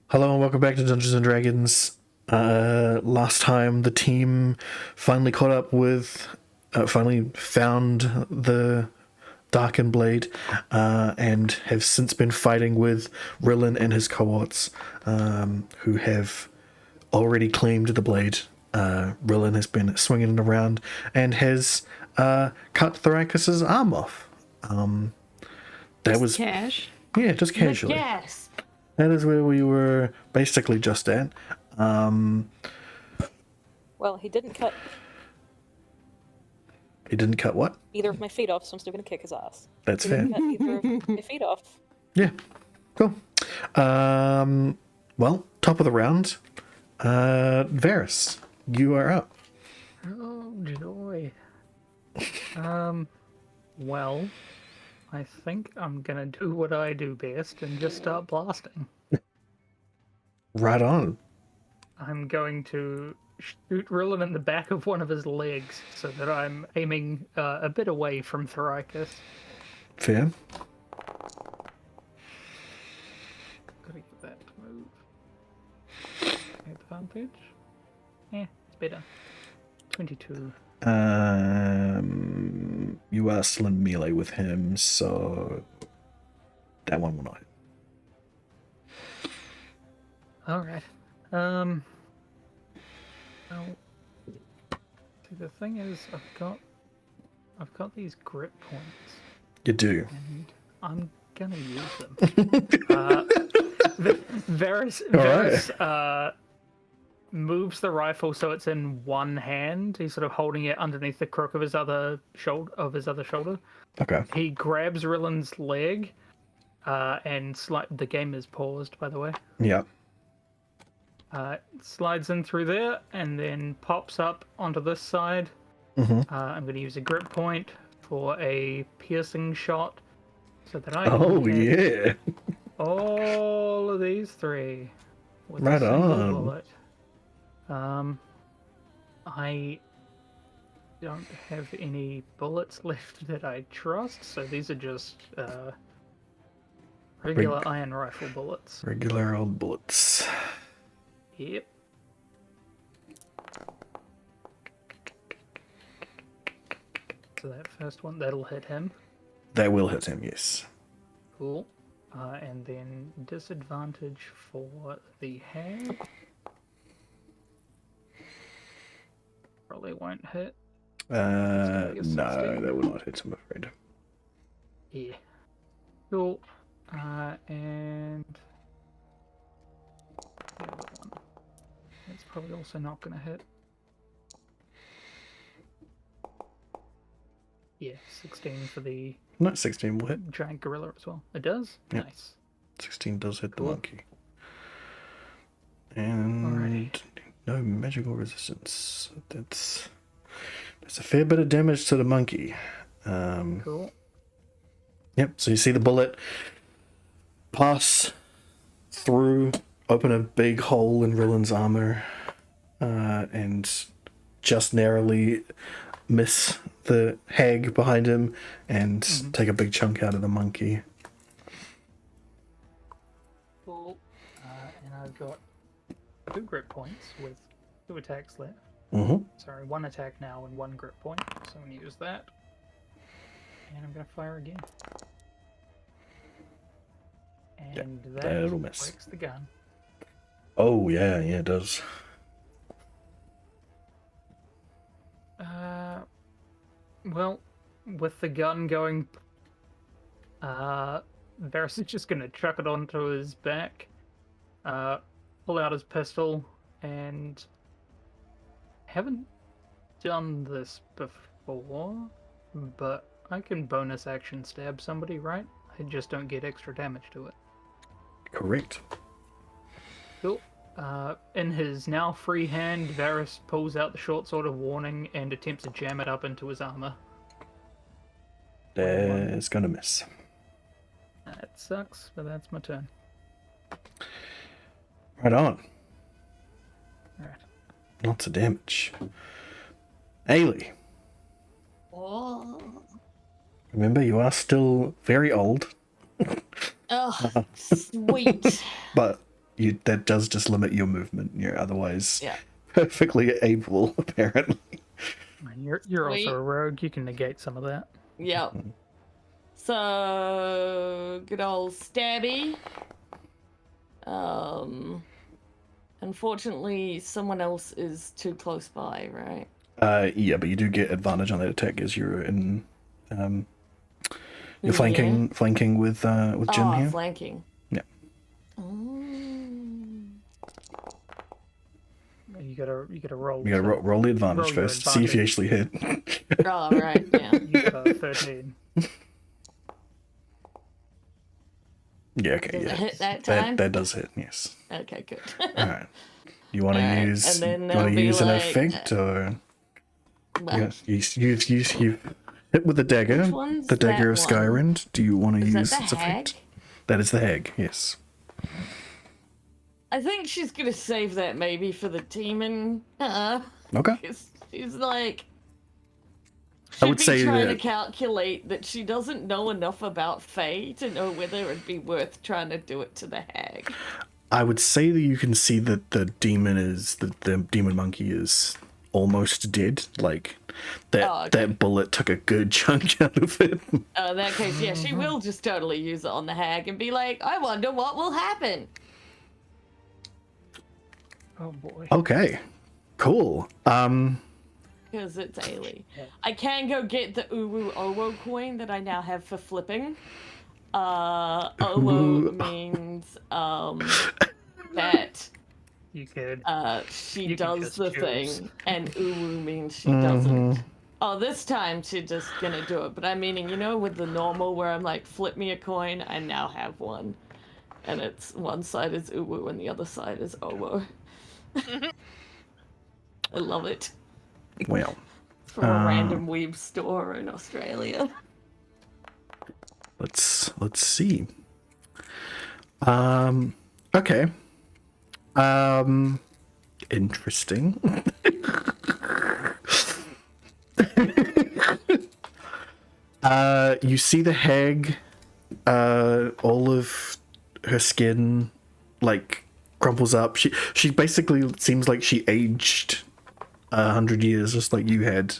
Hello and welcome back to Dungeons and Dragons. Last time the team finally caught up with, finally found the Darkened Blade, and have since been fighting with Rillen and his cohorts, who have already claimed the blade. Rillen has been swinging it around and has cut Thoracus's arm off. That was Cash. just casually. Yes. That is where we were basically just at. Well, he didn't cut He didn't cut what? either of my feet off, so I'm still going to kick his ass. That's He fair. didn't cut either of my feet off. Yeah, cool. Well, top of the round. Varys, you are up. Oh, joy. Well, I think I'm gonna do what I do best and just start blasting. Right on. I'm going to shoot Rillen in the back of one of his legs so that I'm aiming a bit away from Thoracus. Fair. Gotta get that to move. Advantage? It's better. 22. You are still in melee with him, so that one will not hit. Alright. Well, see, the thing is, I've got these grip points, You do. and I'm gonna use them. Varys moves the rifle so it's in one hand. He's sort of holding it underneath the crook of his other shoulder. Okay. He grabs Rillen's leg, and the game is paused, by the way. Yeah. Slides in through there and then pops up onto this side. Mm-hmm. I'm going to use a grip point for a piercing shot so that I Oh, can hit yeah. all of these three with Right a single on. bullet. I don't have any bullets left that I trust, so these are just regular iron rifle bullets. Regular old bullets. Yep. So that first one, that'll hit him. That will hit him, yes. Cool. And then disadvantage for the hag. Probably won't hit. No, be a 16. that will not hit, I'm afraid. Yeah. Cool. And the other one. It's probably also not going to hit. Yeah, 16 for the No, 16 will hit. giant gorilla as well. It does? Yep. Nice. 16 does hit Cool. the monkey. And Alrighty. no magical resistance. That's a fair bit of damage to the monkey. Cool. Yep, so you see the bullet pass through, open a big hole in Rillen's armor, and just narrowly miss the hag behind him and take a big chunk out of the monkey. Cool. And I've got 2 grip points with 2 attacks left. Mm-hmm. Sorry, 1 attack now and 1 grip point. So I'm going to use that. And I'm going to fire again. And that'll that miss. breaks the gun. Oh, yeah, it does. Well, with the gun going, Varys is just going to chuck it onto his back, pull out his pistol, and haven't done this before, but I can bonus action stab somebody, right? I just don't get extra damage to it. Correct. Cool. In his now free hand, Varys pulls out the short sword of warning and attempts to jam it up into his armor. That's gonna miss. That sucks, but that's my turn. Right on. Alright. Lots of damage. Ailey, Oh. remember you are still very old, Oh, sweet. but that does just limit your movement. You're otherwise Yeah. perfectly able, apparently. And you're also Sweet. a rogue. You can negate some of that. Yep. So good old Stabby. Unfortunately, someone else is too close by, right? Yeah, but you do get advantage on that attack as you're in. You're Yeah. flanking with Jin here. Flanking. Yeah. You gotta roll. You gotta roll the advantage roll your first. See if you actually hit. Oh, right, yeah. You got a 13. Yeah, okay, Does yeah. it hit that time? That does hit, yes. Okay, good. Alright. You wanna Alright, use and then you they'll wanna be use an like, effect or Well, you hit with the dagger. Which one's The dagger of that one? Skyrend. Do you wanna Is use that its the effect? hag? That is the hag, yes. I think she's gonna save that maybe for the demon. Okay. She's like. I would say trying to that calculate that she doesn't know enough about Fae to know whether it'd be worth trying to do it to the hag. I would say that you can see that the demon monkey is almost dead. Like that bullet took a good chunk out of it. In that case, yeah, she will just totally use it on the hag and be like, I wonder what will happen. Oh boy. Okay. Cool. Because it's Ailey. I can go get the Uwu Owo coin that I now have for flipping. Owo means that You could. she You can does just the choose. thing, and Uwu means she doesn't. Oh, this time she's just gonna do it. But I'm meaning, with the normal where I'm like, flip me a coin, I now have one. And it's one side is Uwu and the other side is Owo. I love it. Well, From a random weeb store in Australia. let's see. Okay. Interesting. You see the hag, all of her skin like crumples up. She basically seems like she aged 100 years, just like you had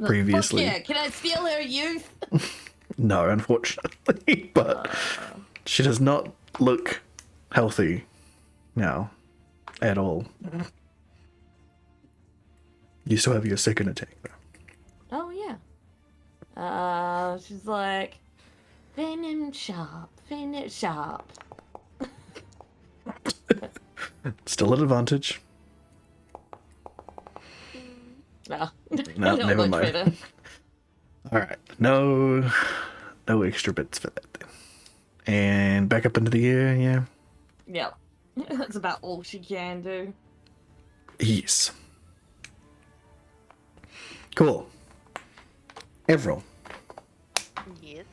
previously. Fuck yeah, can I steal her youth? No, unfortunately, but she does not look healthy now at all. You still have your second attack, though. Oh yeah. She's like, venom sharp. Still at advantage. No, No, not never much mind. better. All right, no extra bits for that then. And back up into the air, yeah. Yep. That's about all she can do. Yes. Cool. Avril, Yes.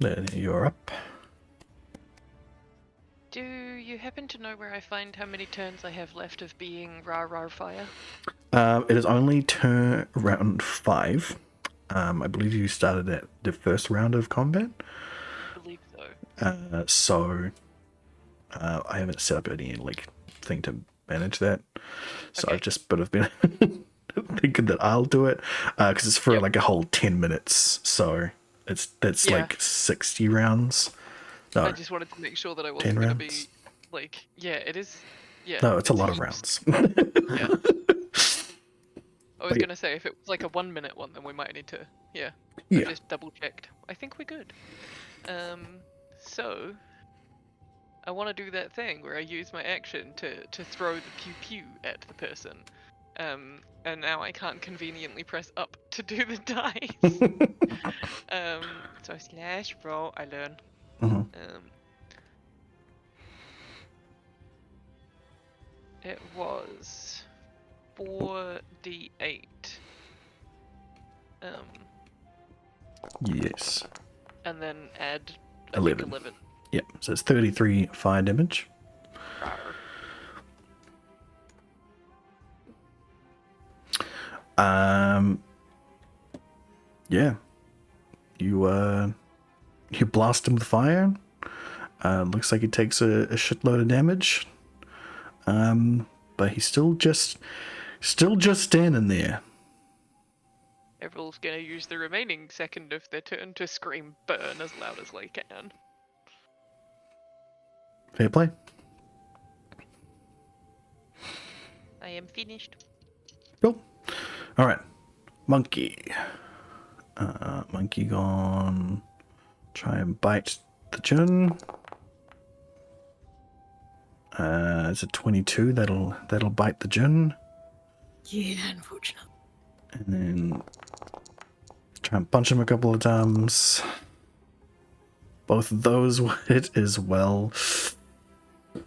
then you're up. Do you happen to know where I find how many turns I have left of being Rar Fire? It is only round 5. I believe you started at the first round of combat. I believe so. I haven't set up any thing to manage that, so Okay. I've just been thinking that I'll do it because it's for a whole 10 minutes, so that's Yeah. like 60 rounds. No, I just wanted to make sure that I 10 wasn't going to be rounds. it is. Yeah. No, it's a lot of heaps. rounds. Yeah. I was But yeah. going to say if it was like a 1 minute one, then we might need to. Yeah. Yeah. I just double checked. I think we're good. So I want to do that thing where I use my action to throw the pew pew at the person. And now I can't conveniently press up to do the dice. So slash roll, I learn. Mhm. It was 4d8. Yes. And then add I 11. think 11. Yep. So it's 33 fire damage. Yeah. You blast him with fire. Looks like he takes a shitload of damage. But he's still just standing there. Everyone's gonna use the remaining second of their turn to scream burn as loud as they can. Fair play. I am finished. Cool. All right. Monkey. Monkey gone. Try and bite the Jin. It's a 22. That'll bite the Jin. Yeah, unfortunately. And then try and punch him a couple of times. Both of those will hit as well. So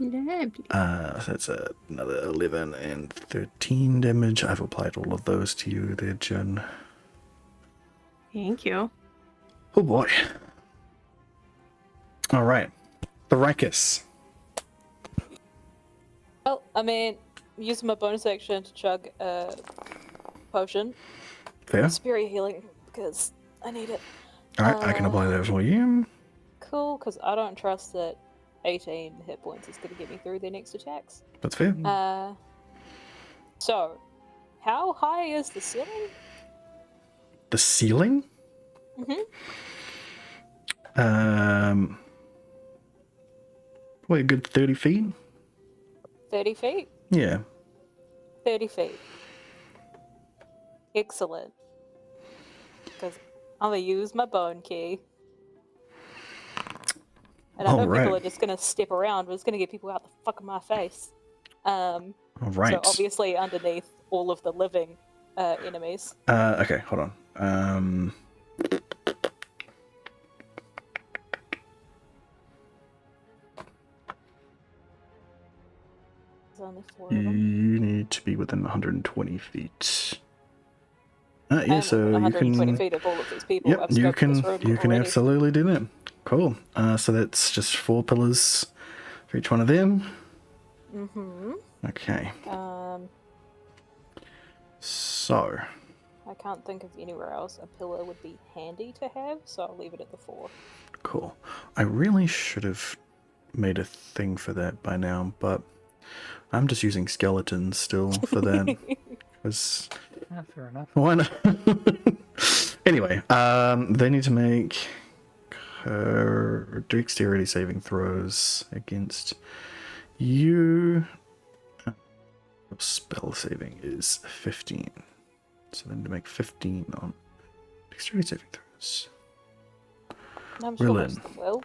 that's another 11 and 13 damage. I've applied all of those to you there, Jin. Thank you. Oh boy. Alright. Thoracus. Well, I mean, using my bonus action to chug a potion. Fair. Spirit healing, because I need it. Alright, I can apply that for you. Cool, because I don't trust that 18 hit points is going to get me through their next attacks. That's fair. So, how high is the ceiling? The ceiling? Probably a good 30 feet. 30 feet? Yeah. 30 feet. Excellent. Because I'm going to use my bone key. And I know people are just going to step around, but it's going to get people out the fuck of my face. All right. So obviously underneath all of the living enemies. Okay, hold on. There's only 4 of them. You need to be within 120 feet. Yeah, so you 120 can. feet of all of these people. Yep, I've you scoped can. this room You can already. absolutely do that. Cool. So that's just 4 pillars for each one of them. Mm-hmm. Okay. So. I can't think of anywhere else a pillar would be handy to have, so I'll leave it at the 4. Cool. I really should have made a thing for that by now, but I'm just using skeletons still for that. Because Fair enough. why not? Anyway, they need to make dexterity saving throws against you. Your spell saving is 15. So they need to make 15 on dexterity saving throws. I'm sure Valen most of them will.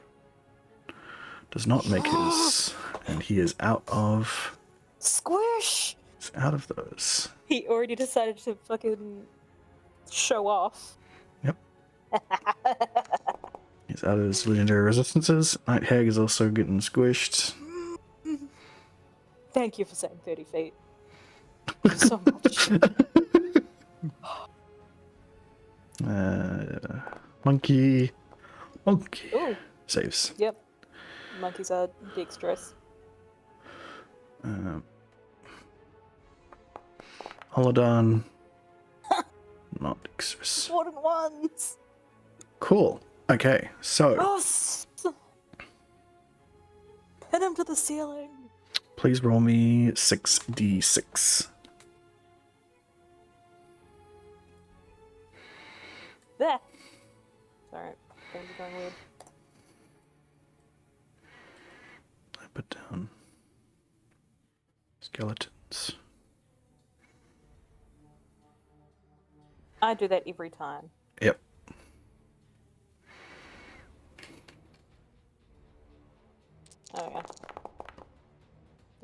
does not make his, and he is out of. Squish! He's out of those. He already decided to fucking show off. Yep. He's out of his legendary resistances. Night Hag is also getting squished. Thank you for saying 30 feet. So much. Monkey Ooh, saves. yep. Monkeys are dexterous. Holodon, not dexterous. More than once! Cool. Okay, so Ross! Pin him to the ceiling! please roll me 6d6. There! Sorry, things are going weird. I put down skeletons. I do that every time. Yep. Oh yeah.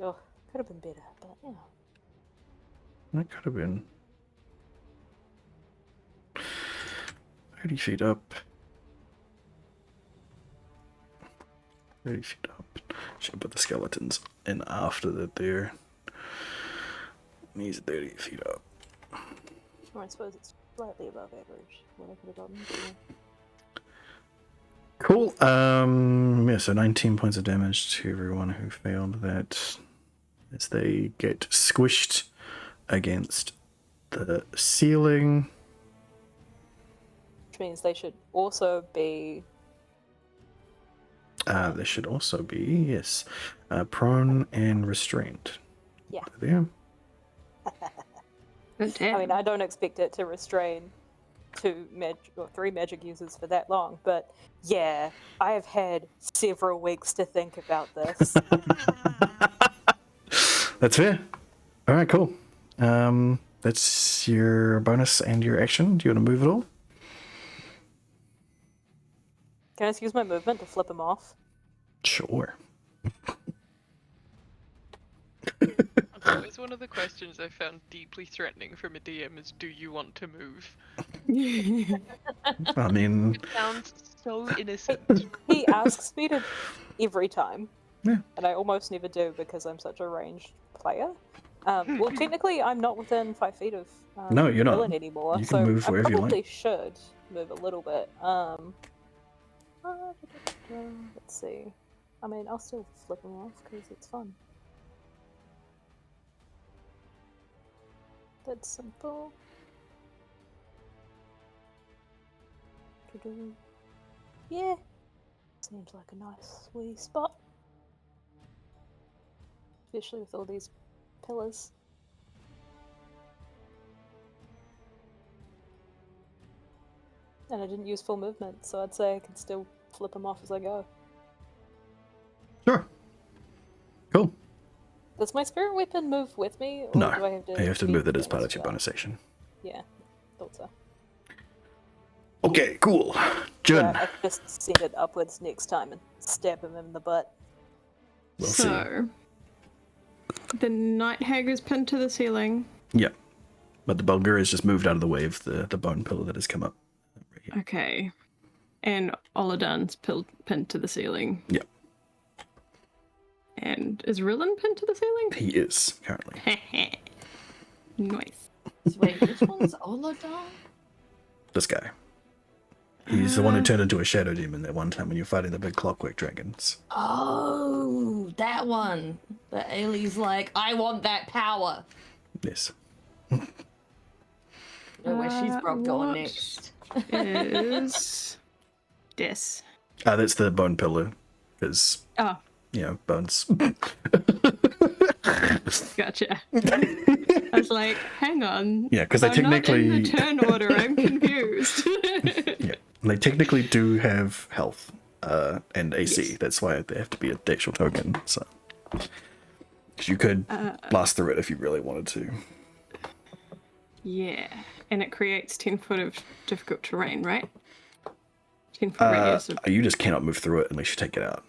Oh, could have been better, but yeah. That could have been 30 feet up. 30 feet up. Should put the skeletons in after that there. And he's 30 feet up. Or I suppose it's slightly above average. What I could have gotten. Yeah. Cool. Yeah, so 19 points of damage to everyone who failed that as they get squished against the ceiling. Which means they should also be There should also be, yes, prone and restrained. Yeah. There. I mean, I don't expect it to restrain 3 magic users for that long, but yeah, I have had several weeks to think about this. That's fair. All right, cool. That's your bonus and your action. Do you want to move at all? Can I just use my movement to flip him off? Sure. Always one of the questions I found deeply threatening from a DM is, do you want to move? I mean, It sounds so innocent. He asks me to every time, yeah. and I almost never do because I'm such a ranged player. Well, technically, I'm not within 5 feet of No, you're not. Valen anymore, You can so move I wherever you probably like. should move a little bit. Let's see. I mean, I'll still flip him off because it's fun. That's simple. Yeah. Seems like a nice wee spot. Especially with all these pillars. And I didn't use full movement, so I'd say I can still flip them off as I go. Sure. Cool. Does my spirit weapon move with me? Or No, do I have to you have to be move it as doing part this of your for that? bonus action. Yeah, thought so. Okay, cool. Jun, Yeah, I could just send it upwards next time and stab him in the butt. we'll see. So, the night hag is pinned to the ceiling. Yeah. But the Bulgar has just moved out of the way of the bone pillar that has come up. Right here. Okay. And Oladan's pinned to the ceiling. Yeah. And is Rillan pinned to the ceiling? He is, currently. Nice. Wait, which one's Oladan? This guy. He's the one who turned into a shadow demon that one time when you're fighting the big clockwork dragons. Oh, that one. The Ailey's like, I want that power. Yes. Know where she's going what next. is this? That's the bone pillar. Because, Oh, bones. gotcha. I was like, hang on. Yeah, 'cause they I'm not technically- in the turn order. I'm confused. Yeah. They technically do have health and AC. Yes. That's why they have to be a actual token. So, 'cause you could blast through it if you really wanted to. Yeah, and it creates 10 foot of difficult terrain, right? 10 foot radius of... You just cannot move through it unless you take it out.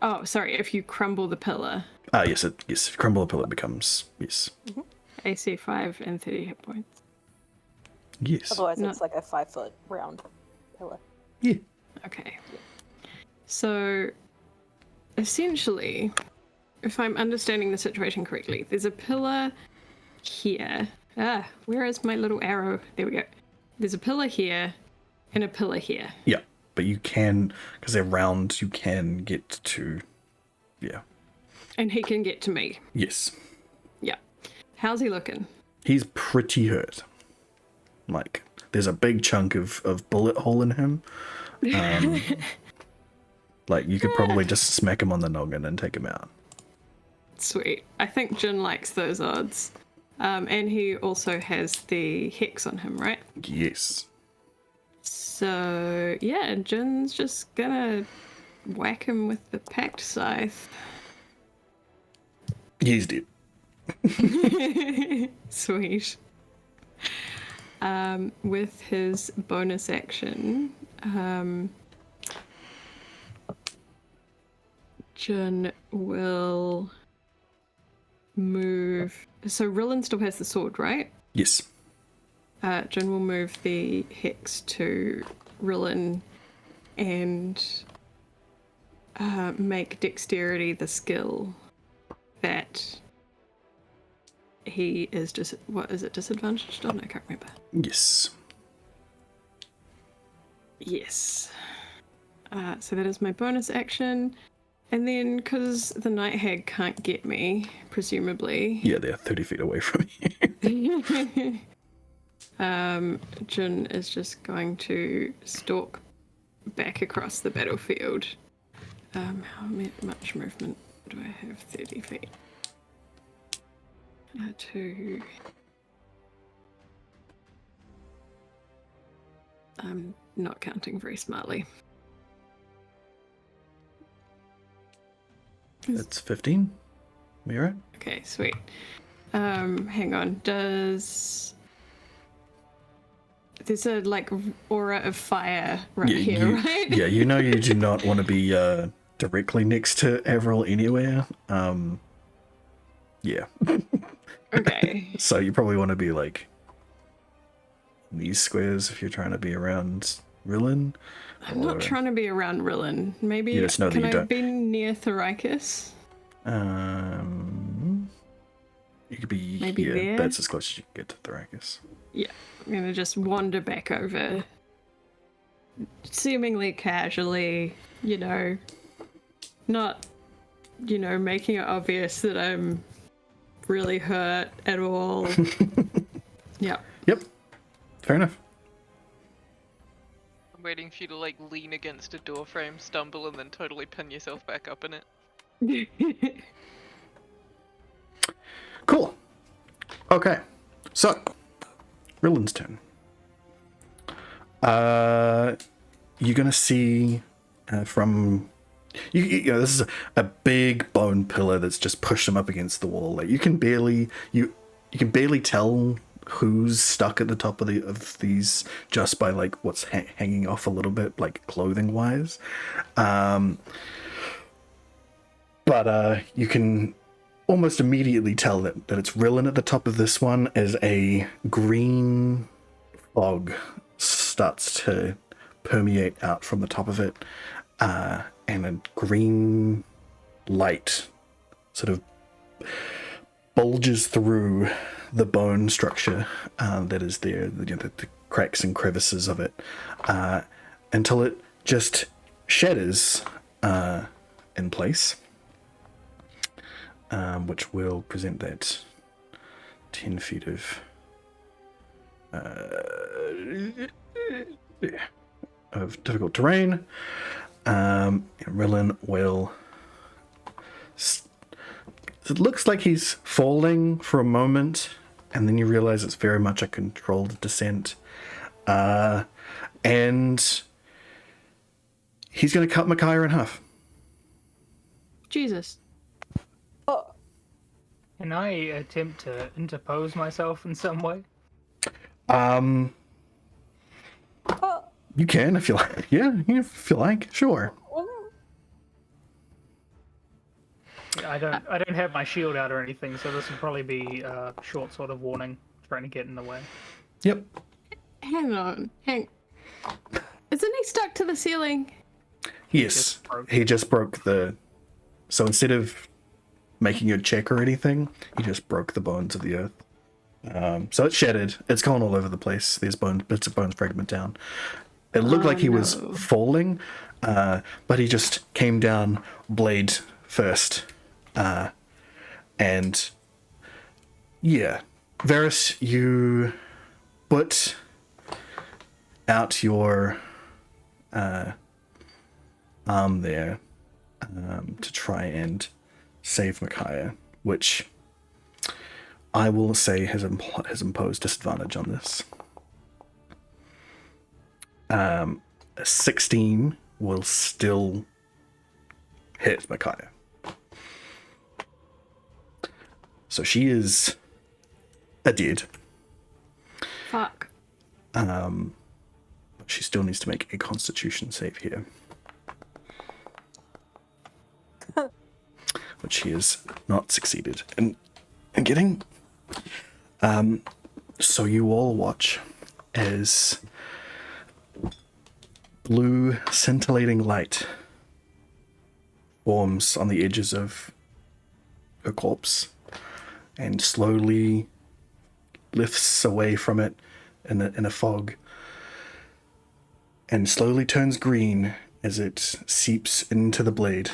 Oh, sorry, if you crumble the pillar. Yes. If you crumble the pillar, it becomes yes. AC 5 and 30 hit points. Yes. Otherwise, No. it's like a 5 foot round pillar. Yeah. Okay. So, essentially, if I'm understanding the situation correctly, there's a pillar here. Where is my little arrow? There we go. There's a pillar here and a pillar here. Yeah. But you can, because they're round, you can get to. Yeah. And he can get to me. Yes. Yeah. How's he looking? He's pretty hurt. Like, there's a big chunk of bullet hole in him. Like, you could probably just smack him on the noggin and take him out. Sweet. I think Jin likes those odds. And he also has the hex on him, right? Yes. So, yeah, Jin's just gonna whack him with the packed scythe. He's dead. Sweet. With his bonus action, Jin will move. So Rillan still has the sword, right? Yes. Jin will move the hex to Rillan and make dexterity the skill that he is what is it, disadvantaged on? I can't remember. Yes. Yes. So that is my bonus action. And then, because the night hag can't get me, presumably, Yeah, they're 30 feet away from you. Jin is just going to stalk back across the battlefield. How much movement do I have? 30 feet. To... I'm not counting very smartly. It's 15. We right? Okay, sweet. Hang on. There's a like aura of fire here, right? Yeah, you know you do not want to be directly next to Avril anywhere. Yeah. Okay. So you probably want to be like in these squares if you're trying to be around Rillen. I'm not trying to be around Rillen. Maybe You just know that can you I don't. be near Thoricus? You could be Maybe here. there? That's as close as you can get to Thoricus. Yeah, I'm gonna just wander back over, seemingly casually, not, making it obvious that I'm really hurt at all. Yeah. Yep. Fair enough. I'm waiting for you to like lean against a door frame, stumble, and then totally pin yourself back up in it. Cool. Okay. So, Rillen's turn. You're gonna see from you know this is a big bone pillar that's just pushed him up against the wall. Like you can barely tell who's stuck at the top of these just by like what's hanging off a little bit, like clothing wise. But you can almost immediately tell that it's Rillen at the top of this one as a green fog starts to permeate out from the top of it, and a green light sort of bulges through the bone structure that is there, the cracks and crevices of it, until it just shatters in place. Which will present that 10 feet of difficult terrain. Rillen will... It looks like he's falling for a moment, and then you realize it's very much a controlled descent. And he's going to cut Micaiah in half. Jesus. Can I attempt to interpose myself in some way? You can if you like. Yeah, if you like. Sure. I don't have my shield out or anything, so this would probably be a short sort of warning, trying to get in the way. Yep. Hang on. Isn't he stuck to the ceiling? Yes. He just broke the... So instead of making a check or anything, he just broke the bones of the earth. So it's shattered. It's gone all over the place. There's bits of bones fragment down. It looked like he was falling, but he just came down blade first. And yeah, Varys, you put out your arm there to try and save Micaiah, which I will say has imposed disadvantage on this. 16 will still hit Micaiah. So she is a dead. Fuck. But she still needs to make a Constitution save here. Which she has not succeeded in getting. So you all watch as blue scintillating light forms on the edges of her corpse and slowly lifts away from it in a fog and slowly turns green as it seeps into the blade.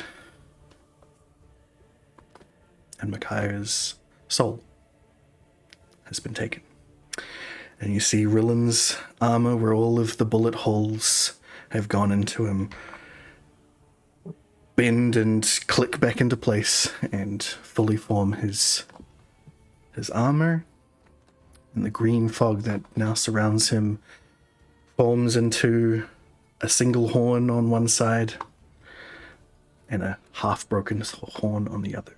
And Micaiah's soul has been taken. And you see Rillen's armor where all of the bullet holes have gone into him bend and click back into place and fully form his armor. And the green fog that now surrounds him forms into a single horn on one side and a half-broken horn on the other.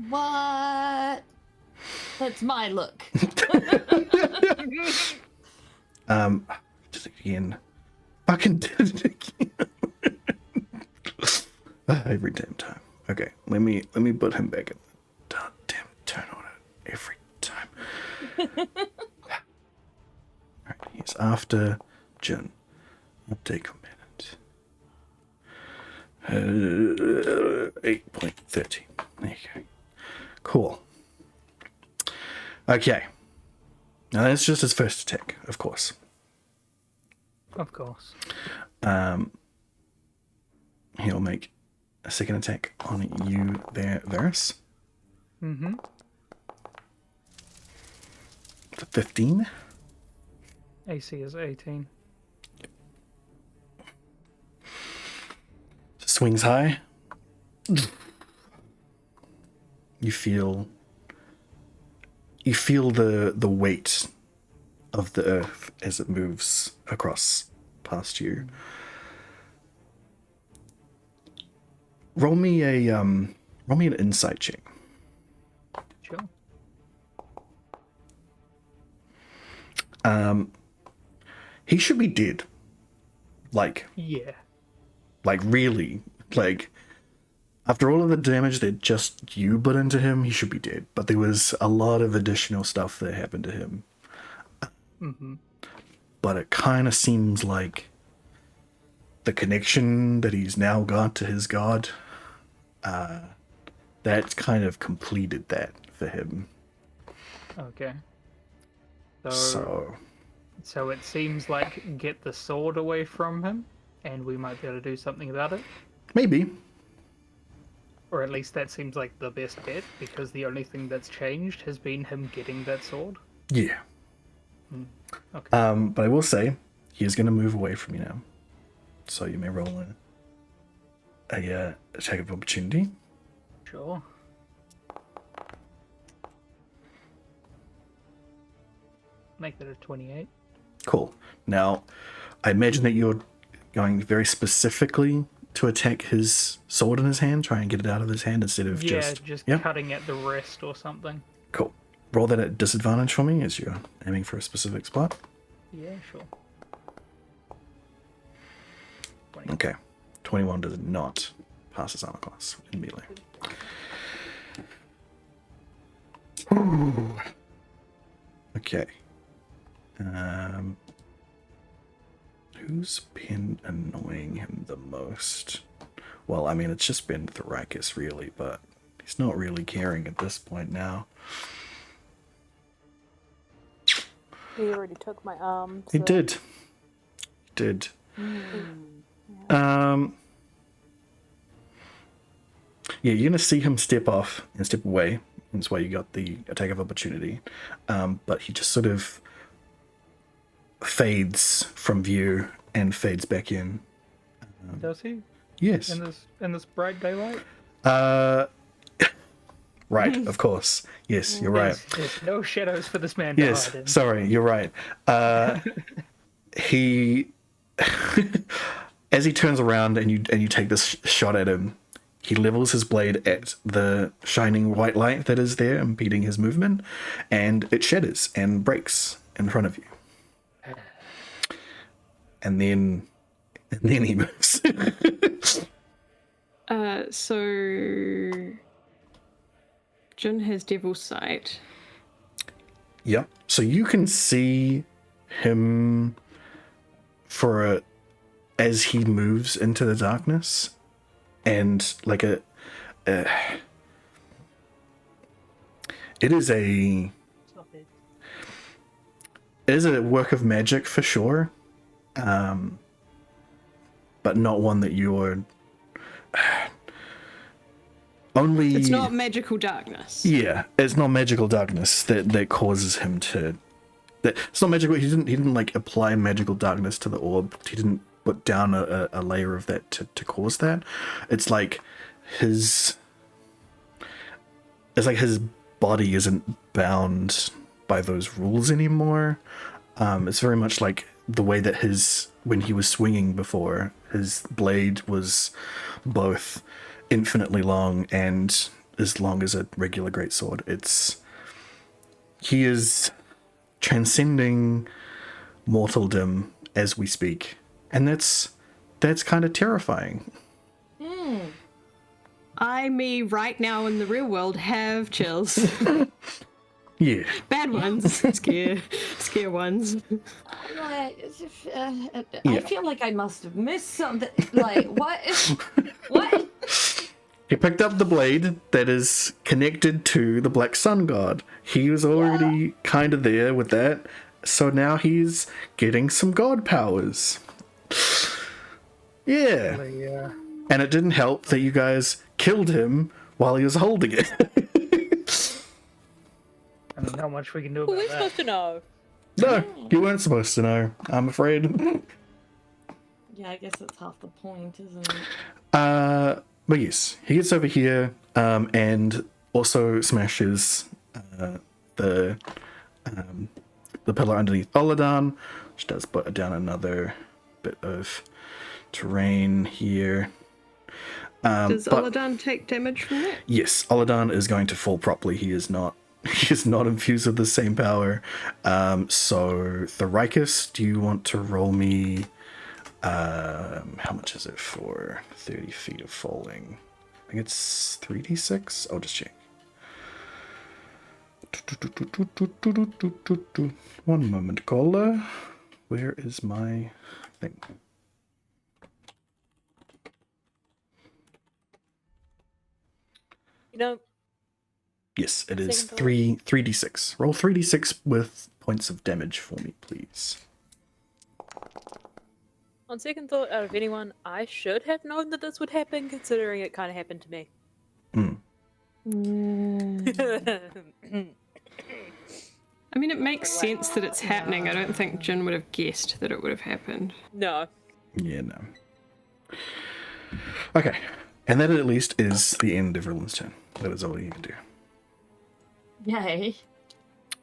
What? That's my look. Just again. Fucking did it again. Every damn time. Okay, let me put him back in the damn turn on it every time. Alright, he's after Jin. I'll take a minute. 8.30. There you go. Cool. Okay. Now that's just his first attack, of course. Of course. He'll make a second attack on you there, Varus. Mm-hmm. For 15. AC is 18. Swings high. You feel the weight of the earth as it moves across past you. Roll me an insight check. Sure. He should be dead. Yeah. Really. After all of the damage that just you put into him, he should be dead. But there was a lot of additional stuff that happened to him. Mm-hmm. But it kind of seems like the connection that he's now got to his god, that's kind of completed that for him. Okay. So So it seems like get the sword away from him, and we might be able to do something about it. maybe. Or at least that seems like the best bet, because the only thing that's changed has been him getting that sword. Yeah. Okay. But I will say, he is going to move away from you now. So you may roll a attack of opportunity. Sure. Make that a 28. Cool. Now, I imagine that you're going very specifically to attack his sword in his hand, try and get it out of his hand instead of just Yep. Cutting at the wrist or something. Cool. Roll that at disadvantage for me as you're aiming for a specific spot. Yeah, sure. 20. Okay. 21 does not pass his armor class in melee. Ooh. Okay. Who's been annoying him the most? Well, I mean, it's just been Thoricus, really, but he's not really caring at this point now. He already took my arm. He so- did. He did. Yeah, you're gonna see him step off and step away. That's why you got the attack of opportunity. But he just sort of fades from view and fades back in. Does he? Yes. In this bright daylight? Right, of course. Yes, you're right. There's no shadows for this man to Yes, hide in. sorry, you're right. He, as he turns around and you take this shot at him, he levels his blade at the shining white light that is there, impeding his movement, and it shatters and breaks in front of you. And then he moves. So Jin has Devil's Sight. Yep. So you can see him as he moves into the darkness, and like it is a work of magic for sure, but not one that you're only. It's not magical darkness. Yeah, it's not magical darkness that causes him to that it's not magical. He didn't like apply magical darkness to the orb. He didn't put down a layer of that to cause that. It's like his body isn't bound by those rules anymore. It's very much like the way that when he was swinging before, his blade was both infinitely long and as long as a regular greatsword. He is transcending mortaldom as we speak, and that's kind of terrifying. Me right now in the real world have chills. Yeah. Bad ones. Scare ones. I feel like I must have missed something. Like, what? What? He picked up the blade that is connected to the Black Sun God. He was already kind of there with that, so now he's getting some god powers. Yeah. Yeah. And it didn't help that you guys killed him while he was holding it. I don't know how much we can do Who about is that. supposed to know? No, you weren't supposed to know, I'm afraid. Yeah, I guess that's half the point, isn't it? But yes, he gets over here and also smashes the pillar underneath Oladan, which does put down another bit of terrain here. Does but- Oladan take damage from that? Yes, Oladan is going to fall properly. He is not infused with the same power. So Thoricus, do you want to roll me how much is it for 30 feet of falling? I think it's 3d6. I'll just check. One moment, caller. Where is my thing? You know, Yes, it is Second thought. 3d6. Roll 3d6 with points of damage for me, please. on second thought, out of anyone, I should have known that this would happen, considering it kind of happened to me. I mean, it makes sense that it's happening. I don't think Jin would have guessed that it would have happened. No. Yeah, no. Okay, and that at least is the end of Rilla's turn. That is all you can do. Yay.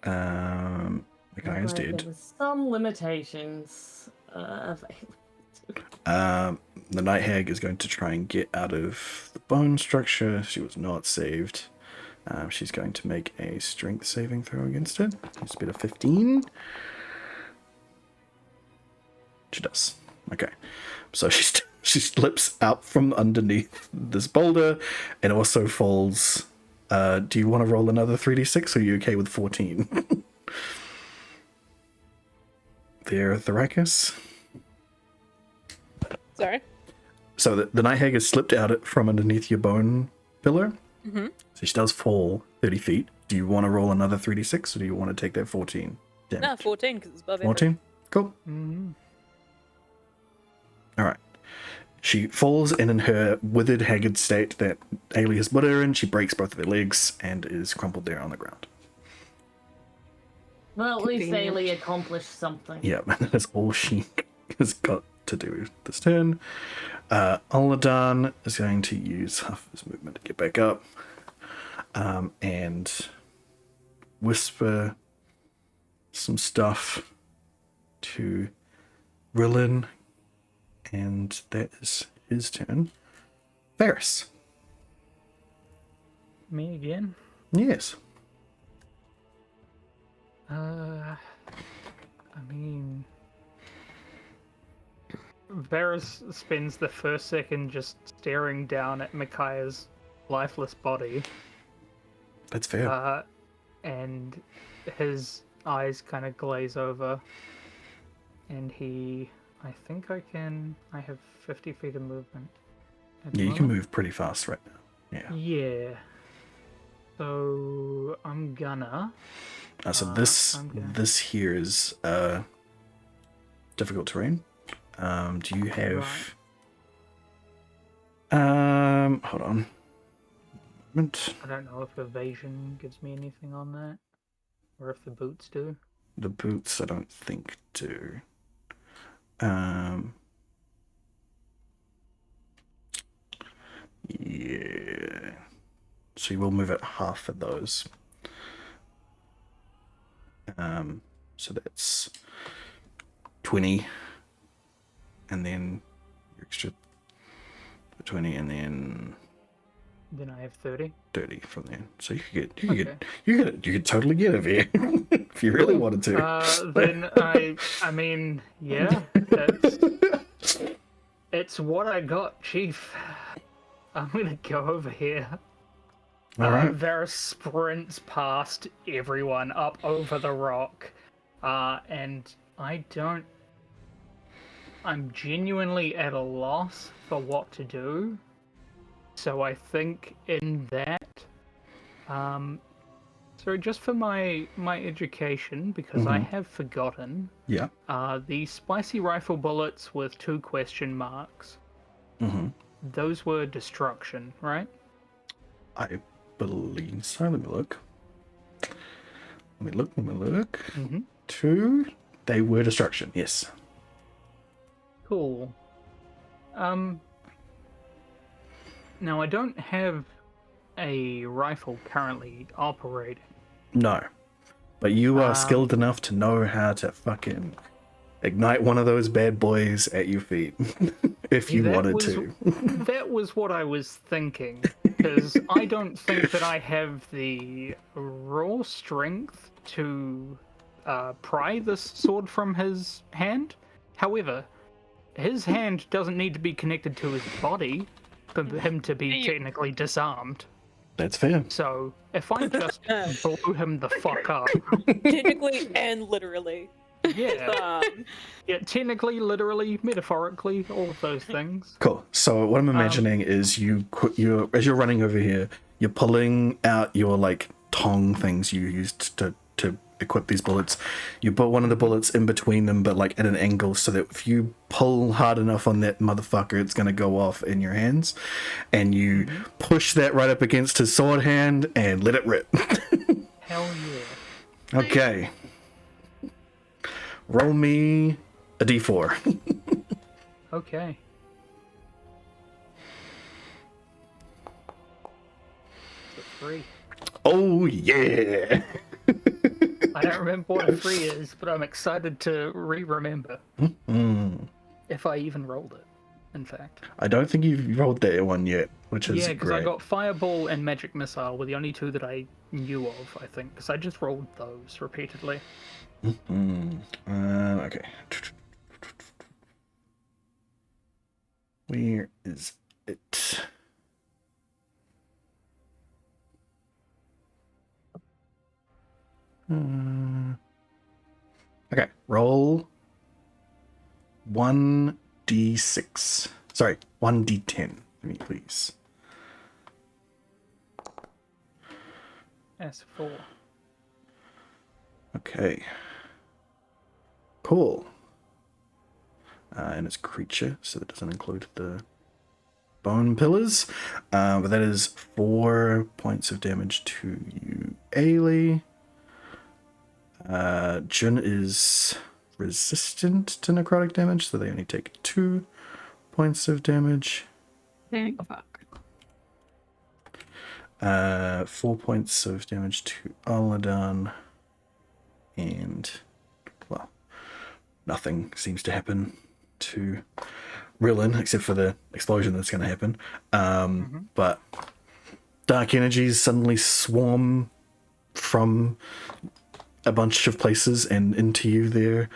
The guy is There dead. was some limitations. The Night Hag is going to try and get out of the bone structure. She was not saved. She's going to make a strength saving throw against it. It's a bit of 15. She does. Okay. So she slips out from underneath this boulder and also falls. Do you want to roll another 3d6 or are you okay with 14? There, Thoricus. Sorry. So the Night Hag has slipped out from underneath your bone pillar. Mm-hmm. So she does fall 30 feet. Do you want to roll another 3d6 or do you want to take that 14 damage? No, 14, because it's above 14? Cool. Mm-hmm. All right. She falls, and in her withered, haggard state that Ailey has put her in, she breaks both of her legs and is crumpled there on the ground. Well, at least Convenient. Ailey accomplished something. Yeah, that's all she has got to do this turn. Oladan is going to use half of his movement to get back up and whisper some stuff to Rillin, and that is his turn. Varys. Me again? Yes. I mean, Varys spends the first second just staring down at Micaiah's lifeless body, That's fair. and his eyes kind of glaze over, and I think I have 50 feet of movement. at the Yeah, you can moment. move pretty fast right now. Yeah. Yeah. So I'm gonna. So I'm gonna- this here is difficult terrain. Do you have? Hold on. Moment. I don't know if evasion gives me anything on that, or if the boots do. The boots, I don't think do. Yeah. So you will move it half for those. So that's 20. And then your extra 20, and then I have 30. 30 from there. So you could totally get it here if you really wanted to. Then I mean, yeah, it's what I got, Chief. I'm gonna go over here. All right. Varus sprints past everyone up over the rock, and I'm genuinely at a loss for what to do. So I think in that, so just for my education, because I have forgotten, Yeah. the spicy rifle bullets with 2 question marks, those were destruction, right? I believe so. Let me look. Let me look. 2, they were destruction, yes. Cool. Now I don't have a rifle currently operating. No. But you are skilled enough to know how to fucking ignite one of those bad boys at your feet. If you wanted to. That was what I was thinking. Because I don't think that I have the raw strength to pry this sword from his hand. However, his hand doesn't need to be connected to his body for him to be technically disarmed. That's fair. So, if I just blow him the fuck up... Technically and literally. Yeah. Yeah, technically, literally, metaphorically, all of those things. Cool. So what I'm imagining is you as you're running over here, you're pulling out your like tong things you used to equip these bullets. You put one of the bullets in between them, but like at an angle, so that if you pull hard enough on that motherfucker, it's gonna go off in your hands, and you push that right up against his sword hand and let it rip. Hell yeah. Okay. Roll me a d4. Okay. It's a 3. Oh yeah. I don't remember what a 3 is, but I'm excited to remember. If I even rolled it, in fact. I don't think you've rolled that one yet, which is Yeah, because great. I got Fireball and Magic Missile were the only 2 that I knew of, I think, because I just rolled those repeatedly. Okay. Where is it? Okay, roll 1d6. Sorry, 1d10 for me, please. That's 4. Okay. Cool. And it's creature, so that doesn't include the bone pillars. But that is 4 points of damage to you, Ailey. Jun is resistant to necrotic damage, so they only take 2 points of damage. Thank fuck. 4 points of damage to Aladan. And, well, nothing seems to happen to Rillin, except for the explosion that's going to happen. But dark energies suddenly swarm from a bunch of places and into you there.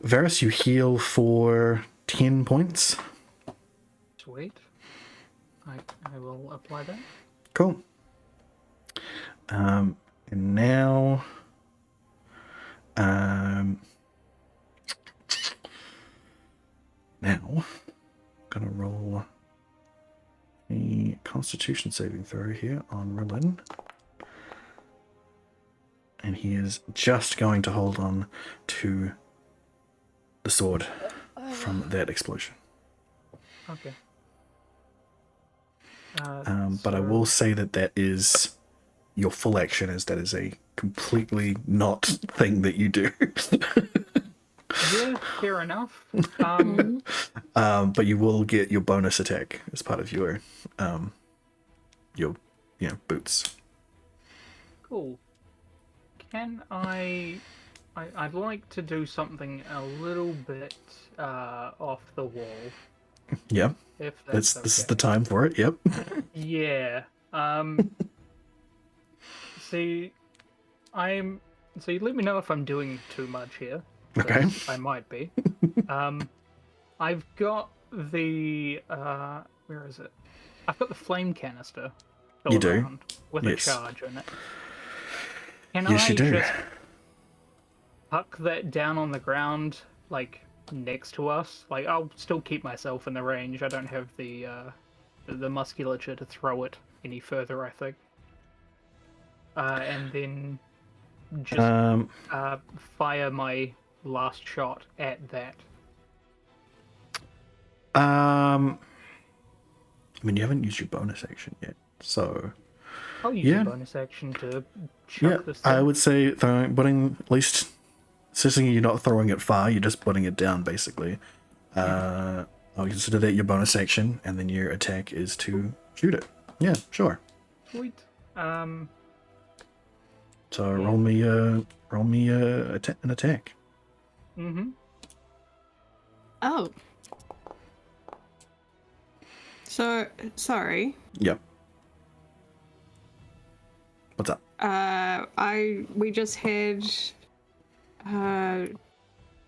Varus, you heal for 10 points. Sweet. I will apply that. Cool. And now... now, I'm gonna roll a Constitution saving throw here on Rillin. And he is just going to hold on to the sword from that explosion. Okay. But I will say that is your full action, as that is a completely not thing that you do. Yeah, fair enough. But you will get your bonus attack as part of your boots. Cool. Can I'd like to do something a little bit off the wall. Yeah, If that's this is okay. the time for it. Yep. Yeah. See, So you let me know if I'm doing too much here. Okay. 'Cause I might be. I've got the where is it? I've got the flame canister. You do? Around with Yes. a charge in it. Can Yes, I you do. just huck that down on the ground, like next to us? Like I'll still keep myself in the range. I don't have the musculature to throw it any further, I think. And then just fire my last shot at that. I mean, you haven't used your bonus action yet, so I'll use Yeah. a bonus action to yeah, chuck this thing. I would say putting at least, assuming you're not throwing it far, you're just putting it down basically. I'll consider that your bonus action, and then your attack is to shoot it. Yeah, sure. Sweet. So roll me an attack. Mm-hmm. Oh. So, sorry. Yep. What's up? We just had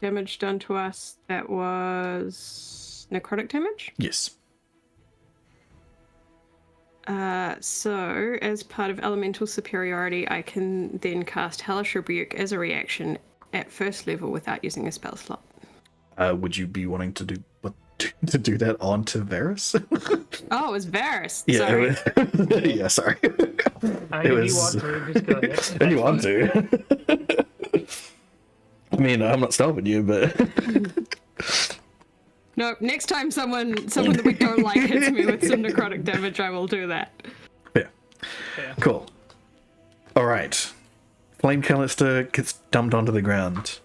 damage done to us that was necrotic damage. Yes. So as part of elemental superiority, I can then cast Hellish Rebuke as a reaction at first level without using a spell slot. Would you be wanting to do that onto Varus? Oh, it was Varus. Yeah. Sorry. Yeah. Sorry. I mean, if you want to, just go ahead. If you want to. I mean, I'm not stopping you, but No, next time someone that we don't like hits me with some necrotic damage, I will do that. yeah. Cool. All right. Flame canister gets dumped onto the ground.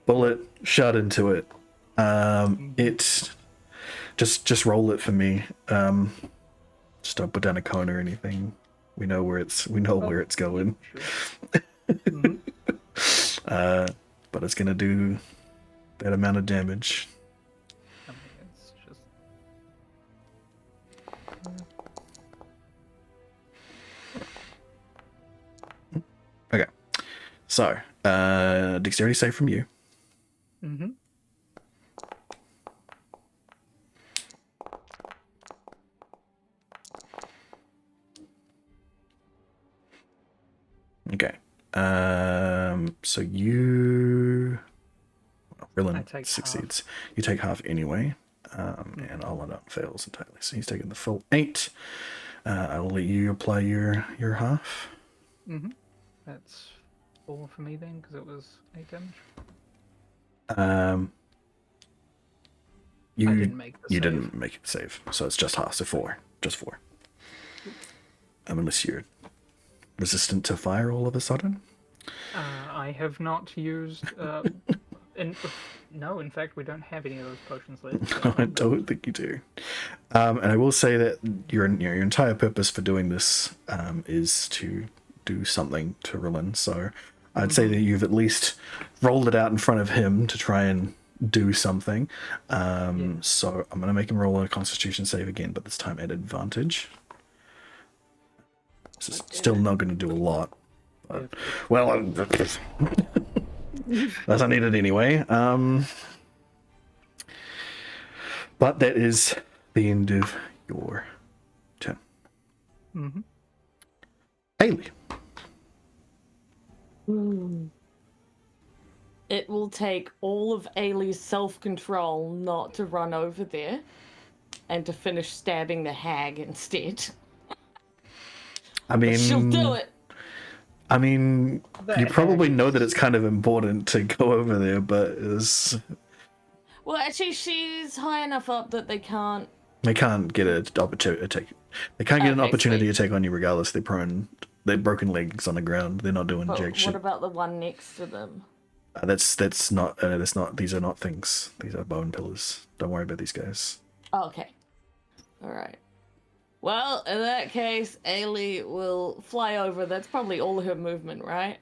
Bullet shot into it. It just roll it for me. Just don't put down a cone or anything. We know where it's going. Sure. Mm-hmm. But it's gonna do that amount of damage. I mean, it's just... Okay. So, dexterity save from you. Mm-hmm. Okay. So you... Well, I Rylan take succeeds. You take half anyway. And Aladdin fails entirely. So he's taking the full 8. I will let you apply your half. Mm-hmm. That's 4 for me then, because it was 8 damage. You I didn't make the you save. didn't make it save, so it's just half. So 4, just 4. Unless you're resistant to fire all of a sudden. I have not used... No, in fact, we don't have any of those potions left. I don't think you do. And I will say that your entire purpose for doing this is to do something to Rylan. So I'd say that you've at least rolled it out in front of him to try and do something. So I'm going to make him roll a Constitution save again, but this time at advantage. This is still not going to do a lot. But, well, that's not needed anyway. But that is the end of your turn. Mm-hmm. Haley. It will take all of Ailey's self-control not to run over there and to finish stabbing the hag instead. I mean, She'll do it. I mean, you probably know that it's kind of important to go over there, but it's... Well, actually, she's high enough up that they can't. They can't get an opportunity to take. They can't get an Okay, opportunity sweet. to take on you regardless. They're prone they're broken legs on the ground. They're not doing But jack what shit. about the one next to them? That's not. These are not things. These are bone pillars. Don't worry about these guys. Oh, okay. All right. Well, in that case, Ailey will fly over. That's probably all her movement, right?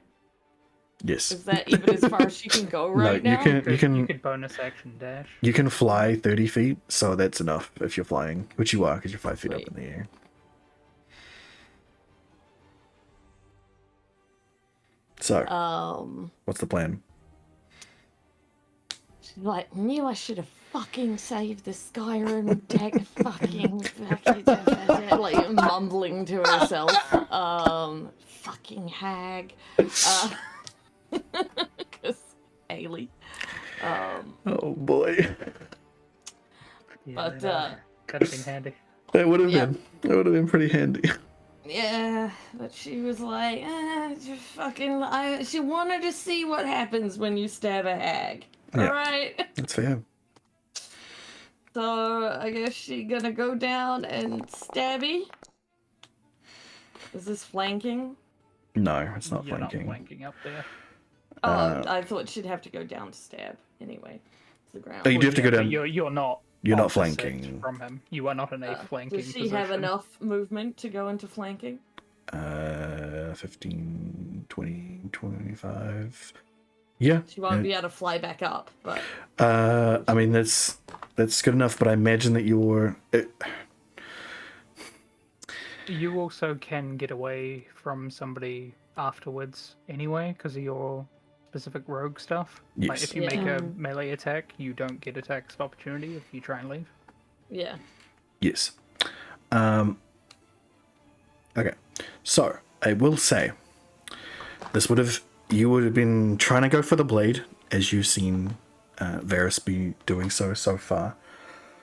Yes. Is that even as far as she can go right no, now? you can You could bonus action dash. you can fly 30 feet, so that's enough if you're flying, which you are because you're 5 feet Sweet. up in the air. So, what's the plan? She's like, knew I should have fucking saved the Skyrim deck, fucking, like mumbling to herself. Fucking hag. Because Ailey. Oh boy, But, that'd have been handy. that would have Yeah. been pretty handy. Yeah, but she was like, just fucking, she wanted to see what happens when you stab a hag. Yeah. Alright? That's fair. So, I guess she gonna go down and stabby? Is this flanking? No, it's not You're flanking. not flanking up there. Oh, I thought she'd have to go down to stab. Anyway, to the ground. Oh, you do have to go but down. You're not. You're not opposite flanking. from him. You are not in a flanking Does she position. have enough movement to go into flanking? 15, 20, 25. Yeah. She won't be able to fly back up, but I mean that's good enough, but I imagine that you're. You also can get away from somebody afterwards anyway because of your specific rogue stuff. Like Yes. if you make Yeah. a melee attack, you don't get attacks of opportunity if you try and leave. yeah. Yes. Okay. So I will say, you would have been trying to go for the blade, as you've seen Varys be doing so far.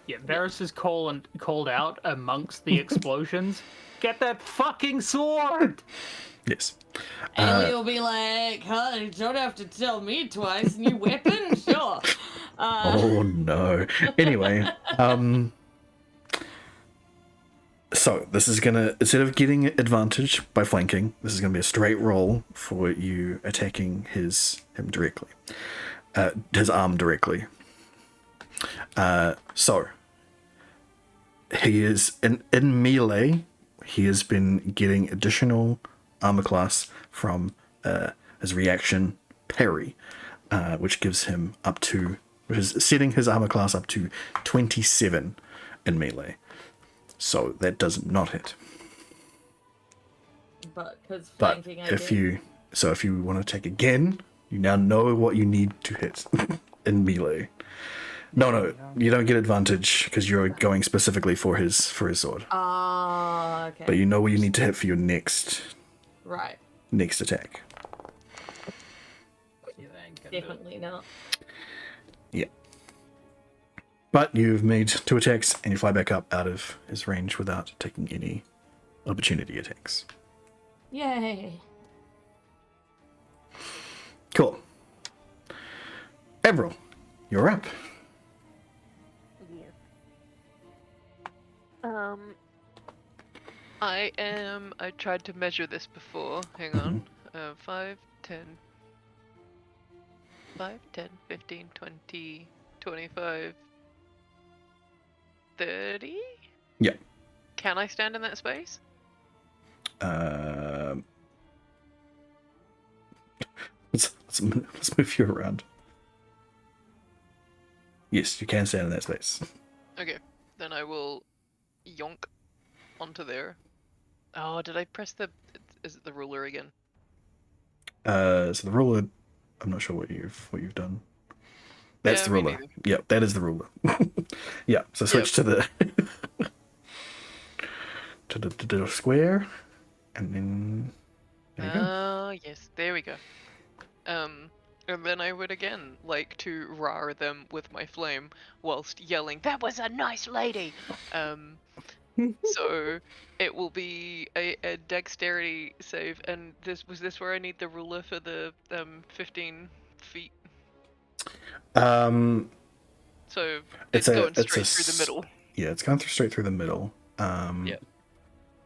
Yeah, Varys is called out amongst the explosions. Get that fucking sword! Yes. Ailey will be like, huh, you don't have to tell me twice. New weapon? Sure. Oh no. Anyway, so this is gonna, instead of getting advantage by flanking, this is gonna be a straight roll for you attacking him directly, his arm directly. So he is in melee. He has been getting additional armor class from his reaction parry, which gives him which is setting his armor class up to 27 in melee. So that does not hit. But because But flanking, if you want to take again, you now know what you need to hit in melee. No, you don't get advantage because you're going specifically for his sword. okay. But you know what you need to hit for your next Right. attack. Yeah, that ain't gonna do it. Definitely not. Yeah. But you've made 2 attacks and you fly back up out of his range without taking any opportunity attacks. Yay. Cool. Everil, you're up. I tried to measure this before. Hang on. 5, 10, 15, 20, 25, 30? Yeah. Can I stand in that space? Let's move you around. Yes, you can stand in that space. Okay. Then I will yonk onto there. Oh, did I press the... Is it the ruler again? So the ruler, I'm not sure what you've done. That's Yeah, the me ruler. neither. Yep, that is the ruler. Yeah, so switch to the to the square, and then there you go. Oh, yes, there we go. And then I would again like to rar them with my flame whilst yelling, "That was a nice lady!" So it will be a dexterity save, and was this where I need the ruler for the 15 feet? So it's going straight through the middle. Yeah, it's going straight through the middle. Yeah.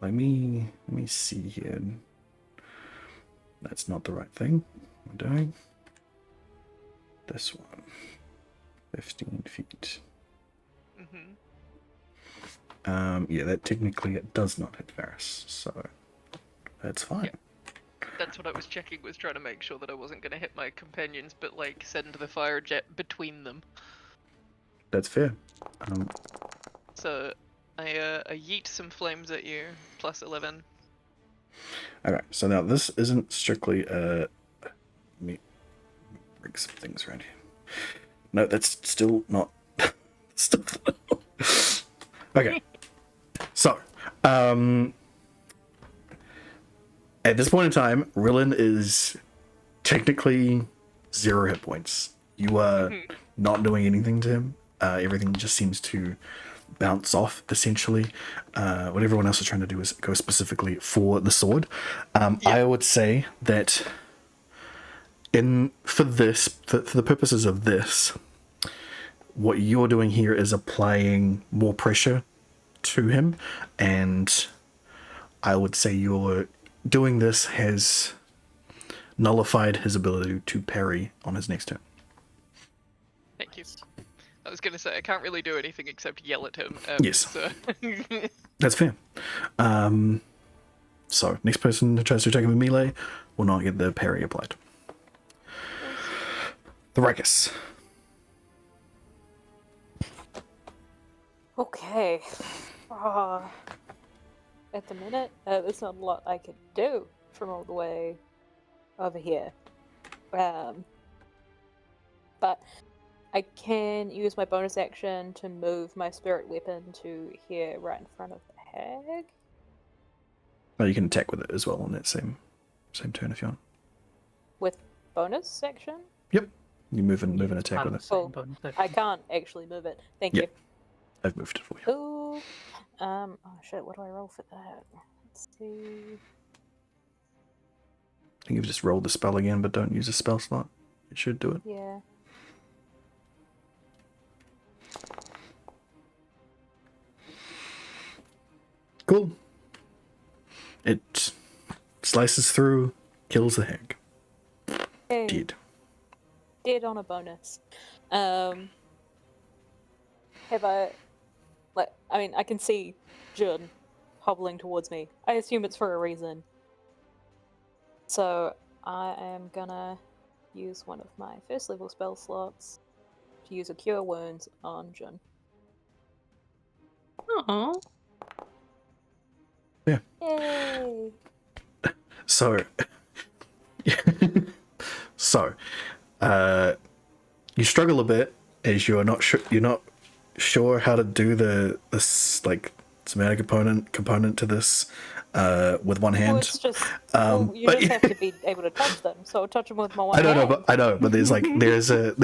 Let me see here. That's not the right thing. I'm doing this one. 15 feet. Mm-hmm. Yeah, that technically it does not hit Varys, so that's fine. Yeah. That's what I was checking, was trying to make sure that I wasn't going to hit my companions, but like send the fire jet between them. That's fair. So I yeet some flames at you, plus 11. Okay, so now this isn't strictly let me bring some things around here. No, that's still not stuff. Okay. So, at this point in time, Rillen is technically 0 hit points. You are not doing anything to him. Everything just seems to bounce off, essentially. What everyone else is trying to do is go specifically for the sword. I would say that for the purposes of this, what you're doing here is applying more pressure to him, and I would say you're doing this has nullified his ability to parry on his next turn. Thank you. I was going to say, I can't really do anything except yell at him. Yes. So. That's fair. So, next person who tries to attack him with melee will not get the parry applied. The Rakus. Okay. At the minute, there's not a lot I could do from all the way over here. But I can use my bonus action to move my spirit weapon to here right in front of the hag. Oh, you can attack with it as well on that same turn if you want. With bonus action? Yep. You move and attack with it. Oh, I can't actually move it. Thank you. I've moved it for you. Ooh. Oh shit, what do I roll for that? Let's see. I think you've just rolled the spell again, but don't use a spell slot. It should do it. Yeah. Cool. It slices through, kills the hag. Hey. Dead. Dead on a bonus. Have I... I can see Jun hobbling towards me. I assume it's for a reason. So, I am gonna use one of my first level spell slots to use a Cure Wounds on Jun. Aww. Yeah. Yay! So, you struggle a bit as you're not sure how to do this like somatic component to this with one hand. Well, it's just you just have to be able to touch them. So I'll touch them with my one hand. I know, but there's a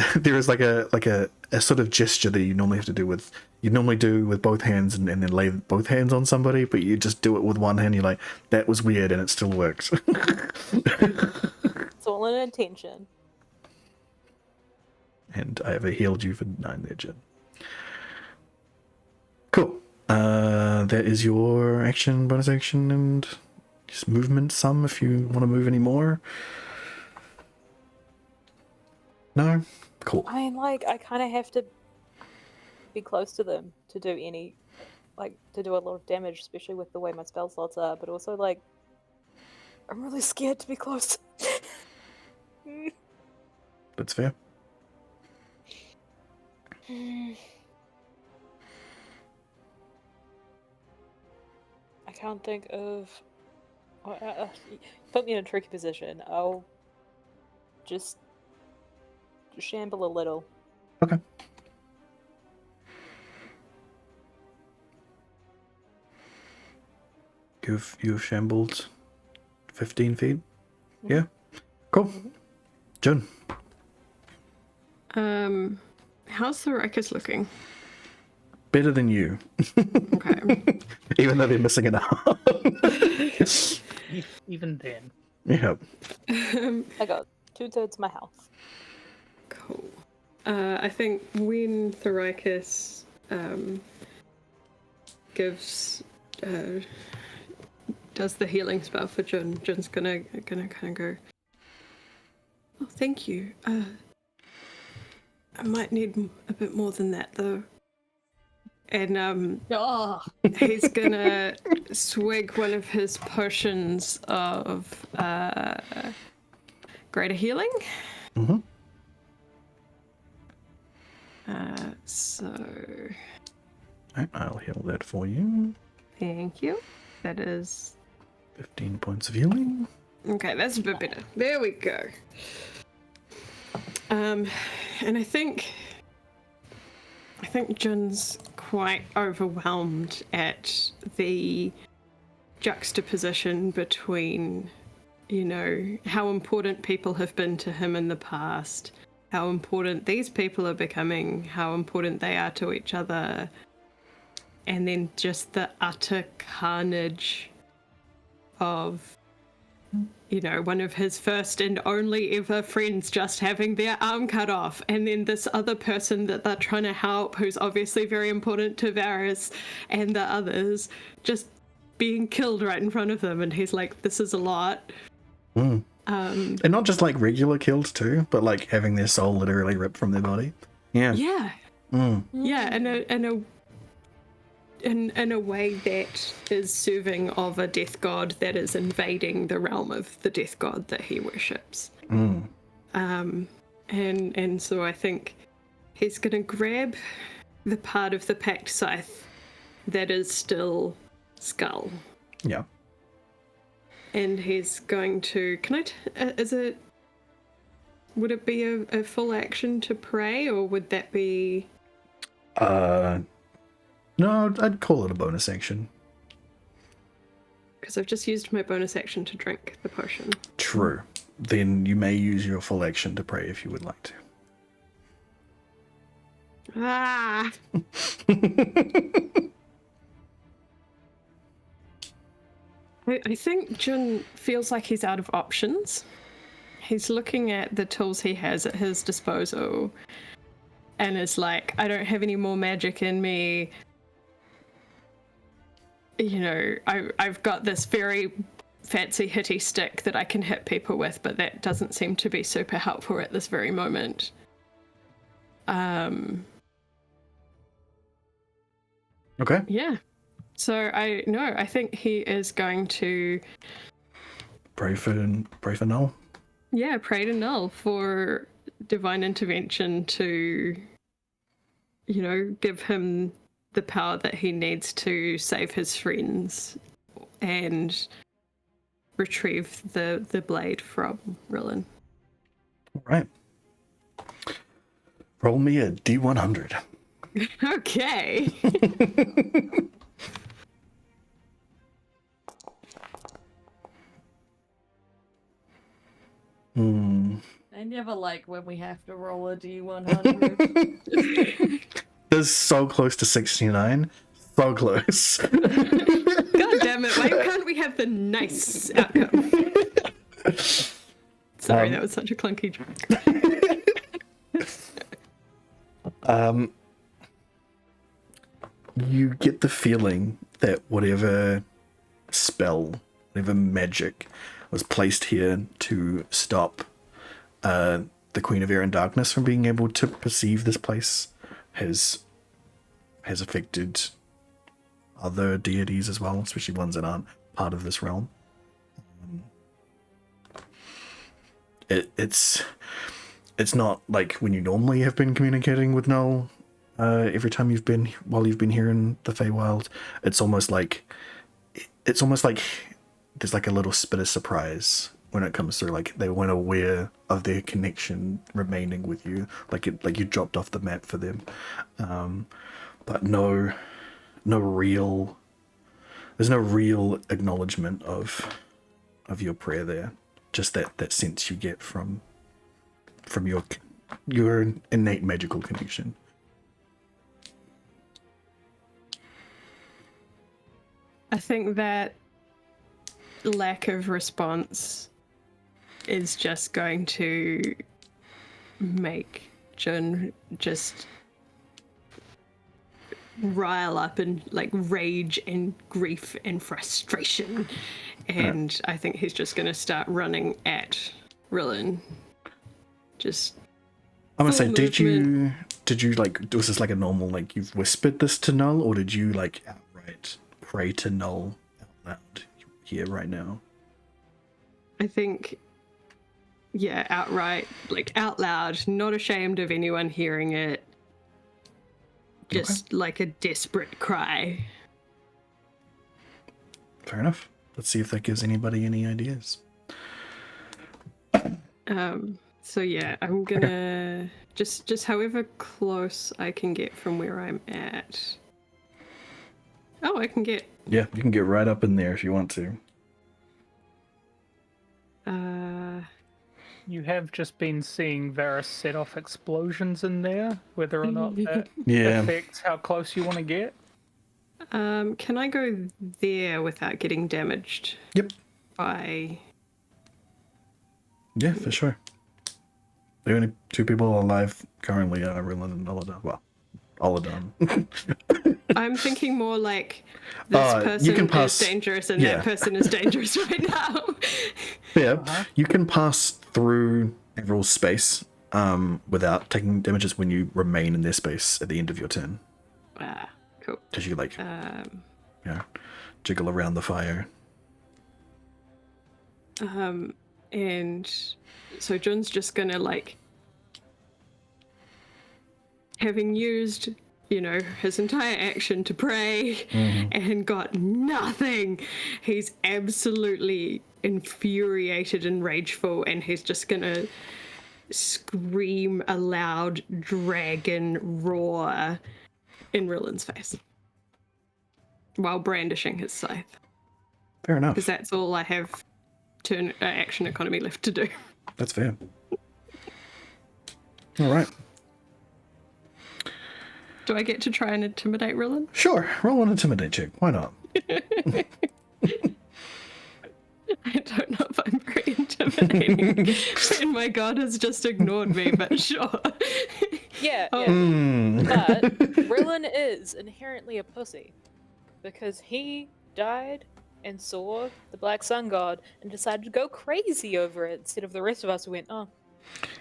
sort of gesture that you normally do with both hands and then lay both hands on somebody, but you just do it with one hand. You're like, that was weird, and it still works. It's all an intention. And I have healed you for 9 there, Jen. Cool. That is your action, bonus action, and just movement some if you want to move any more. No? Cool. I kind of have to be close to them to do to do a lot of damage, especially with the way my spell slots are, but also, I'm really scared to be close. That's fair. I can't think of... put me in a tricky position. I'll just shamble a little. Okay. You've shambled 15 feet? Mm-hmm. Yeah. Cool. Mm-hmm. Jun. How's the Rakus looking? Better than you. Okay. Even though they're missing an arm. Even then. Yeah. I got 2/3 my health. Cool. I think when the Rakus does the healing spell for Jun. Jun's gonna kind of go, oh, thank you. I might need a bit more than that though. And Oh, he's gonna swig one of his potions of greater healing. Mm-hmm. So Right, I'll heal that for you. thank you. That is 15 points of healing. okay. That's a bit better. There we go. And I think Jun's quite overwhelmed at the juxtaposition between, you know, how important people have been to him in the past, how important these people are becoming, how important they are to each other, and then just the utter carnage of, you know, one of his first and only ever friends just having their arm cut off, and then this other person that they're trying to help, who's obviously very important to Varys and the others, just being killed right in front of them. And he's like, this is a lot. Mm. And not just like regular kills too, but like having their soul literally ripped from their body. Yeah. Yeah. Mm. Yeah, in a way that is serving of a death god that is invading the realm of the death god that he worships. Mm. And so I think he's gonna grab the part of the packed scythe that is still Skull, Yeah. and he's going to. Would it be a full action to pray, or would that be? No, I'd call it a bonus action. Because I've just used my bonus action to drink the potion. True. Then you may use your full action to pray if you would like to. Ah! I think Jun feels like he's out of options. He's looking at the tools he has at his disposal and is like, I don't have any more magic in me. You know, I've got this very fancy hitty stick that I can hit people with, but that doesn't seem to be super helpful at this very moment. Okay. Yeah. So I think he is going to Pray for Null. yeah, pray to Null for divine intervention to, you know, give him the power that he needs to save his friends and retrieve the blade from Rillen. All right. Roll me a D100. Okay. I never like when we have to roll a D100. This is so close to 69. So close. God damn it, why can't we have the nice outcome? Sorry, that was such a clunky joke. You get the feeling that whatever spell, whatever magic was placed here to stop the Queen of Air and Darkness from being able to perceive this place has affected other deities as well, especially ones that aren't part of this realm. It's not like when you normally have been communicating with Null every time you've been here in the Feywild. It's almost like there's like a little bit of surprise when it comes through. Like they weren't aware of their connection remaining with you, like you dropped off the map for them. But there's no real acknowledgement of your prayer there. Just that sense you get from your innate magical connection. I think that lack of response is just going to make Jun just rile up in like rage and grief and frustration, and I think he's just gonna start running at Rillen. Just I'm gonna say, full did movement. you like, was this like a normal, like, you've whispered this to Null, or did you like outright pray to Null out loud here right now? I think, yeah, outright, like out loud, not ashamed of anyone hearing it. Just like a desperate cry. Fair enough. Let's see if that gives anybody any ideas. So yeah, I'm gonna just however close I can get from where I'm at. Oh, I can get. Yeah, you can get right up in there if you want to. You have just been seeing Varys set off explosions in there. Whether or not that Yeah. affects how close you want to get. Can I go there without getting damaged Yep. by? Yeah, for sure. The only two people alive currently are Rillen and Oladan. Well, Oladan. I'm thinking more like this person you can pass, is dangerous and yeah. that person is dangerous right now. Yeah, you can pass through Everill's space without taking damages when you remain in their space at the end of your turn. Ah, cool. Because you jiggle around the fire. And so Jun's just gonna like, having used, his entire action to pray and got nothing, he's absolutely infuriated and rageful, and he's just gonna scream a loud dragon roar in Rillen's face while brandishing his scythe. Fair enough. Because that's all I have turn action economy left to do. That's fair. All right. Do I get to try and intimidate Rillen? Sure. Roll an intimidate check. Why not? I don't know if I'm very intimidating. And my god has just ignored me, but sure. Yeah, Oh. But Rillen is inherently a pussy because he died and saw the Black Sun God and decided to go crazy over it instead of the rest of us who went, oh.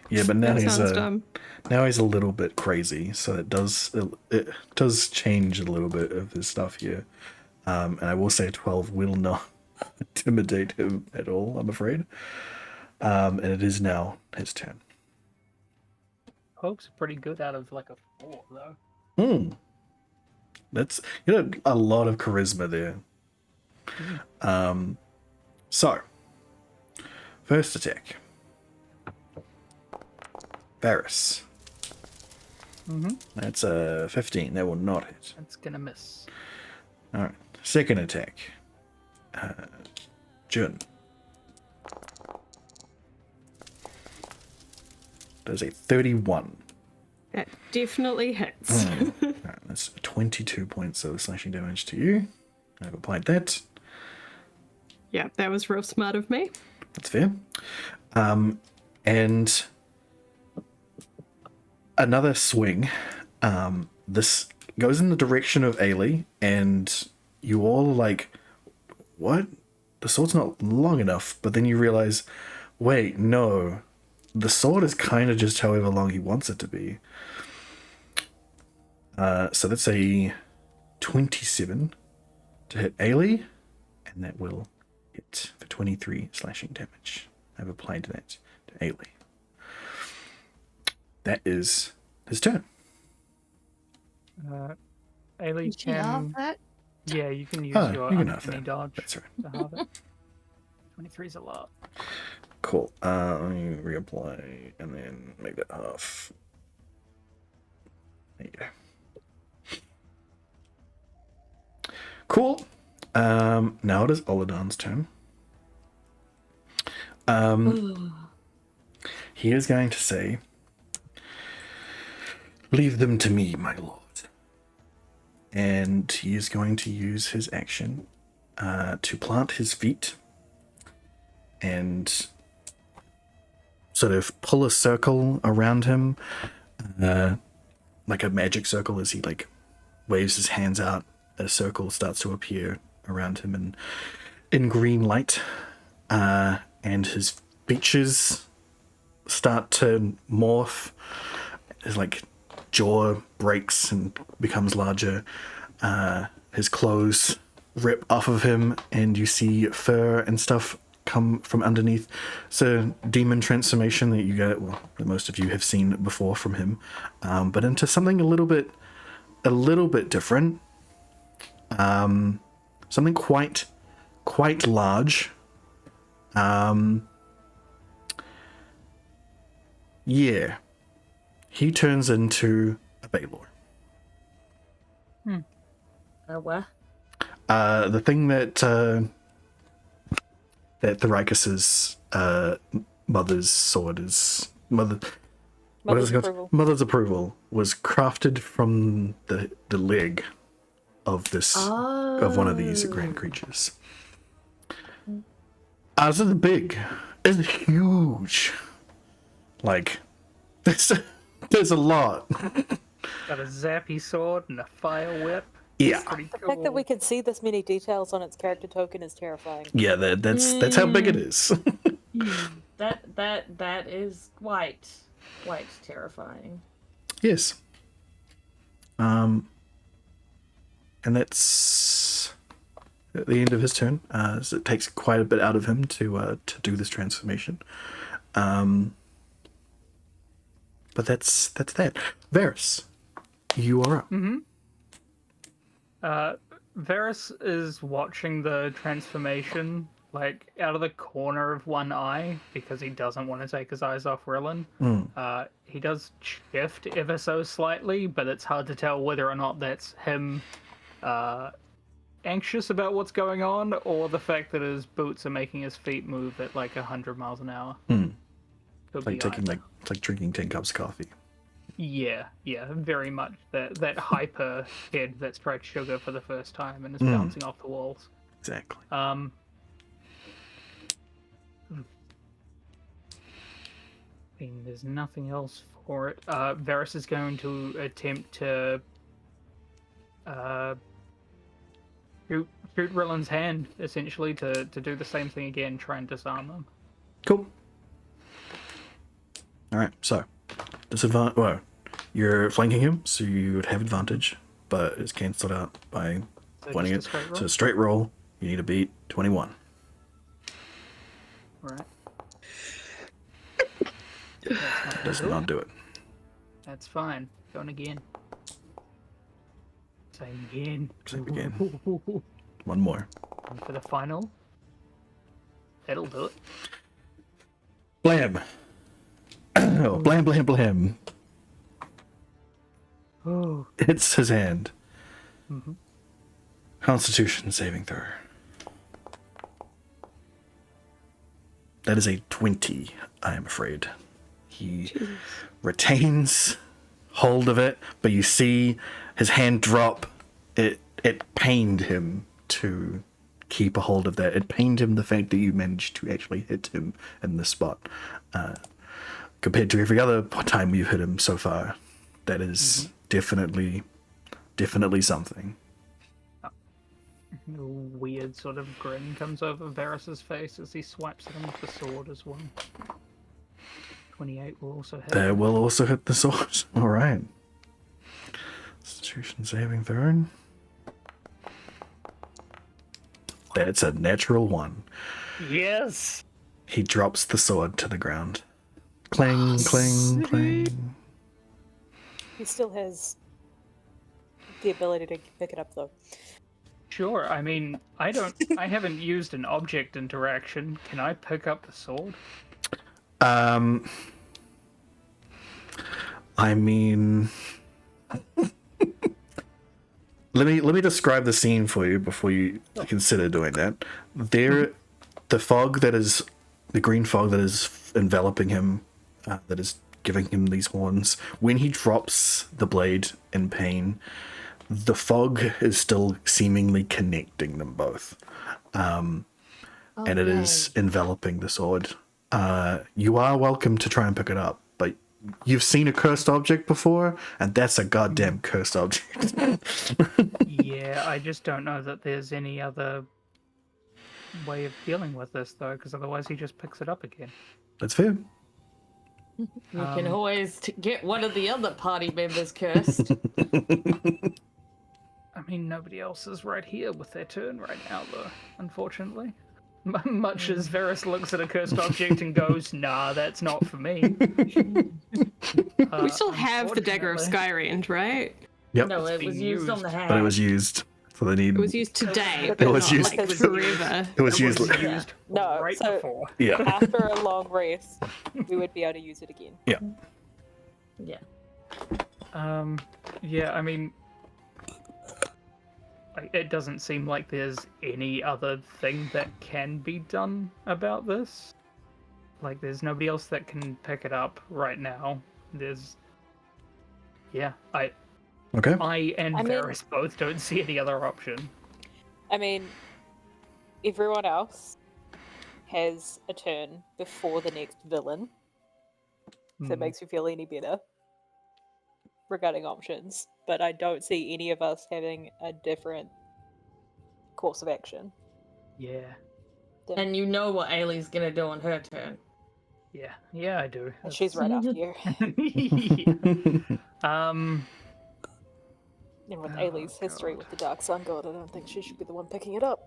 Yeah, but now That he's sounds dumb. now he's a little bit crazy, so it does change a little bit of his stuff here. And I will say 12 will not intimidate him at all, I'm afraid. And it is now his turn. Hope's pretty good out of like a 4 though. That's a lot of charisma there. So first attack. Varys. That's a 15. That will not hit. That's gonna miss. All right. Second attack. Jun. Does a 31. That definitely hits. All right, that's 22 points of slashing damage to you. I've applied that. Yeah, that was real smart of me. That's fair. And another swing. This goes in the direction of Ailey, and you all are like, what? The sword's not long enough. But then you realize, wait, no. The sword is kind of just however long he wants it to be. So that's a 27 to hit Ailey, and that will hit for 23 slashing damage. I've applied that to Ailey. That is his turn. Ailey Did you have can. that? Yeah, you can use Oh, your you can have uncanny that. dodge That's right. to have it. 23's a lot. Cool. Let me reapply and then make that half. There you go. Cool. Now it is Oladan's turn. He is going to say, "Leave them to me, my lord." And he is going to use his action to plant his feet and sort of pull a circle around him, like a magic circle as he like waves his hands out. A circle starts to appear around him in green light, and his features start to morph. His like jaw breaks and becomes larger. His clothes rip off of him, and you see fur and stuff come from underneath. It's a demon transformation that you get, well, that most of you have seen before from him, but into something a little bit different. Something quite large. Yeah. He turns into a Baylor. What? The thing that Thoricus's mother's sword is Mother's approval. Mother's approval was crafted from the leg of one of these grand creatures. As is big, it's huge. Like there's a lot. Got a zappy sword and a fire whip. Yeah. Pretty The cool. fact that we can see this many details on its character token is terrifying. Yeah, that's how big it is. That is quite terrifying. Yes. And that's at the end of his turn. So it takes quite a bit out of him to do this transformation. But that's that. Varys, you are up. Varys is watching the transformation, like, out of the corner of one eye, because he doesn't want to take his eyes off Rillen. He does shift ever so slightly, but it's hard to tell whether or not that's him anxious about what's going on, or the fact that his boots are making his feet move at like 100 miles an hour. Could Like be taking either. it's like drinking 10 cups of coffee. Yeah, very much. That hyper head that's tried sugar for the first time and is bouncing off the walls. Exactly. There's nothing else for it. Varys is going to attempt to shoot Rillen's hand, essentially, to do the same thing again, try and disarm them. Cool. All right. So disadvantage. Well, you're flanking him, so you would have advantage, but it's cancelled out by So pointing it. just a straight roll? So straight roll. You need to beat 21. Right. Does not do it. That's fine. Going again. Same again. Same again. One more. And for the final. That'll do it. Blam. Oh, blam, blam, blam. Oh. Hits his hand. Constitution saving throw. That is a 20, I am afraid. He retains hold of it, but you see his hand drop. It pained him to keep a hold of that. It pained him the fact that you managed to actually hit him in the spot. Compared to every other time you've hit him so far, that is definitely something. A weird sort of grin comes over Varys's face as he swipes at him with the sword as well. 28 will also hit. That will also hit the sword. All right. Constitution saving throw. That's a natural 1. Yes! He drops the sword to the ground. Clang, clang, clang. He still has the ability to pick it up, though. Sure, I mean, I haven't used an object interaction. Can I pick up the sword? I mean, let me describe the scene for you before you consider doing that. The fog that is the green fog that is enveloping him, that is giving him these horns. When he drops the blade in pain, the fog is still seemingly connecting them both, and it is enveloping the sword. You are welcome to try and pick it up, but you've seen a cursed object before, and that's a goddamn cursed object. Yeah, I just don't know that there's any other way of dealing with this, though, because otherwise he just picks it up again. That's fair. You can always get one of the other party members cursed. I mean, nobody else is right here with their turn right now, though, unfortunately. Much as Varys looks at a cursed object and goes, nah, that's not for me. We still have the Dagger of unfortunately. Skyrend, right? Yep. No, it being was used on the used. hand. But it was used, so they need. It was used today, It but was not used- like forever. It was It used. was used No, right so- before. Yeah. After a long rest, we would be able to use it again. Yeah. Yeah. Yeah, I mean, it doesn't seem like there's any other thing that can be done about this. Like, there's nobody else that can pick it up right now. Yeah, Okay. I and I mean- Varys both don't see any other option. I mean, everyone else has a turn before the next villain. If it Hmm. makes you feel any better regarding options. But I don't see any of us having a different course of action. Yeah, And you know what Ailey's gonna do on her turn. yeah, I do. And she's right after you. Yeah. And with Oh, Ailey's history God. with the Dark Sun God, I don't think she should be the one picking it up.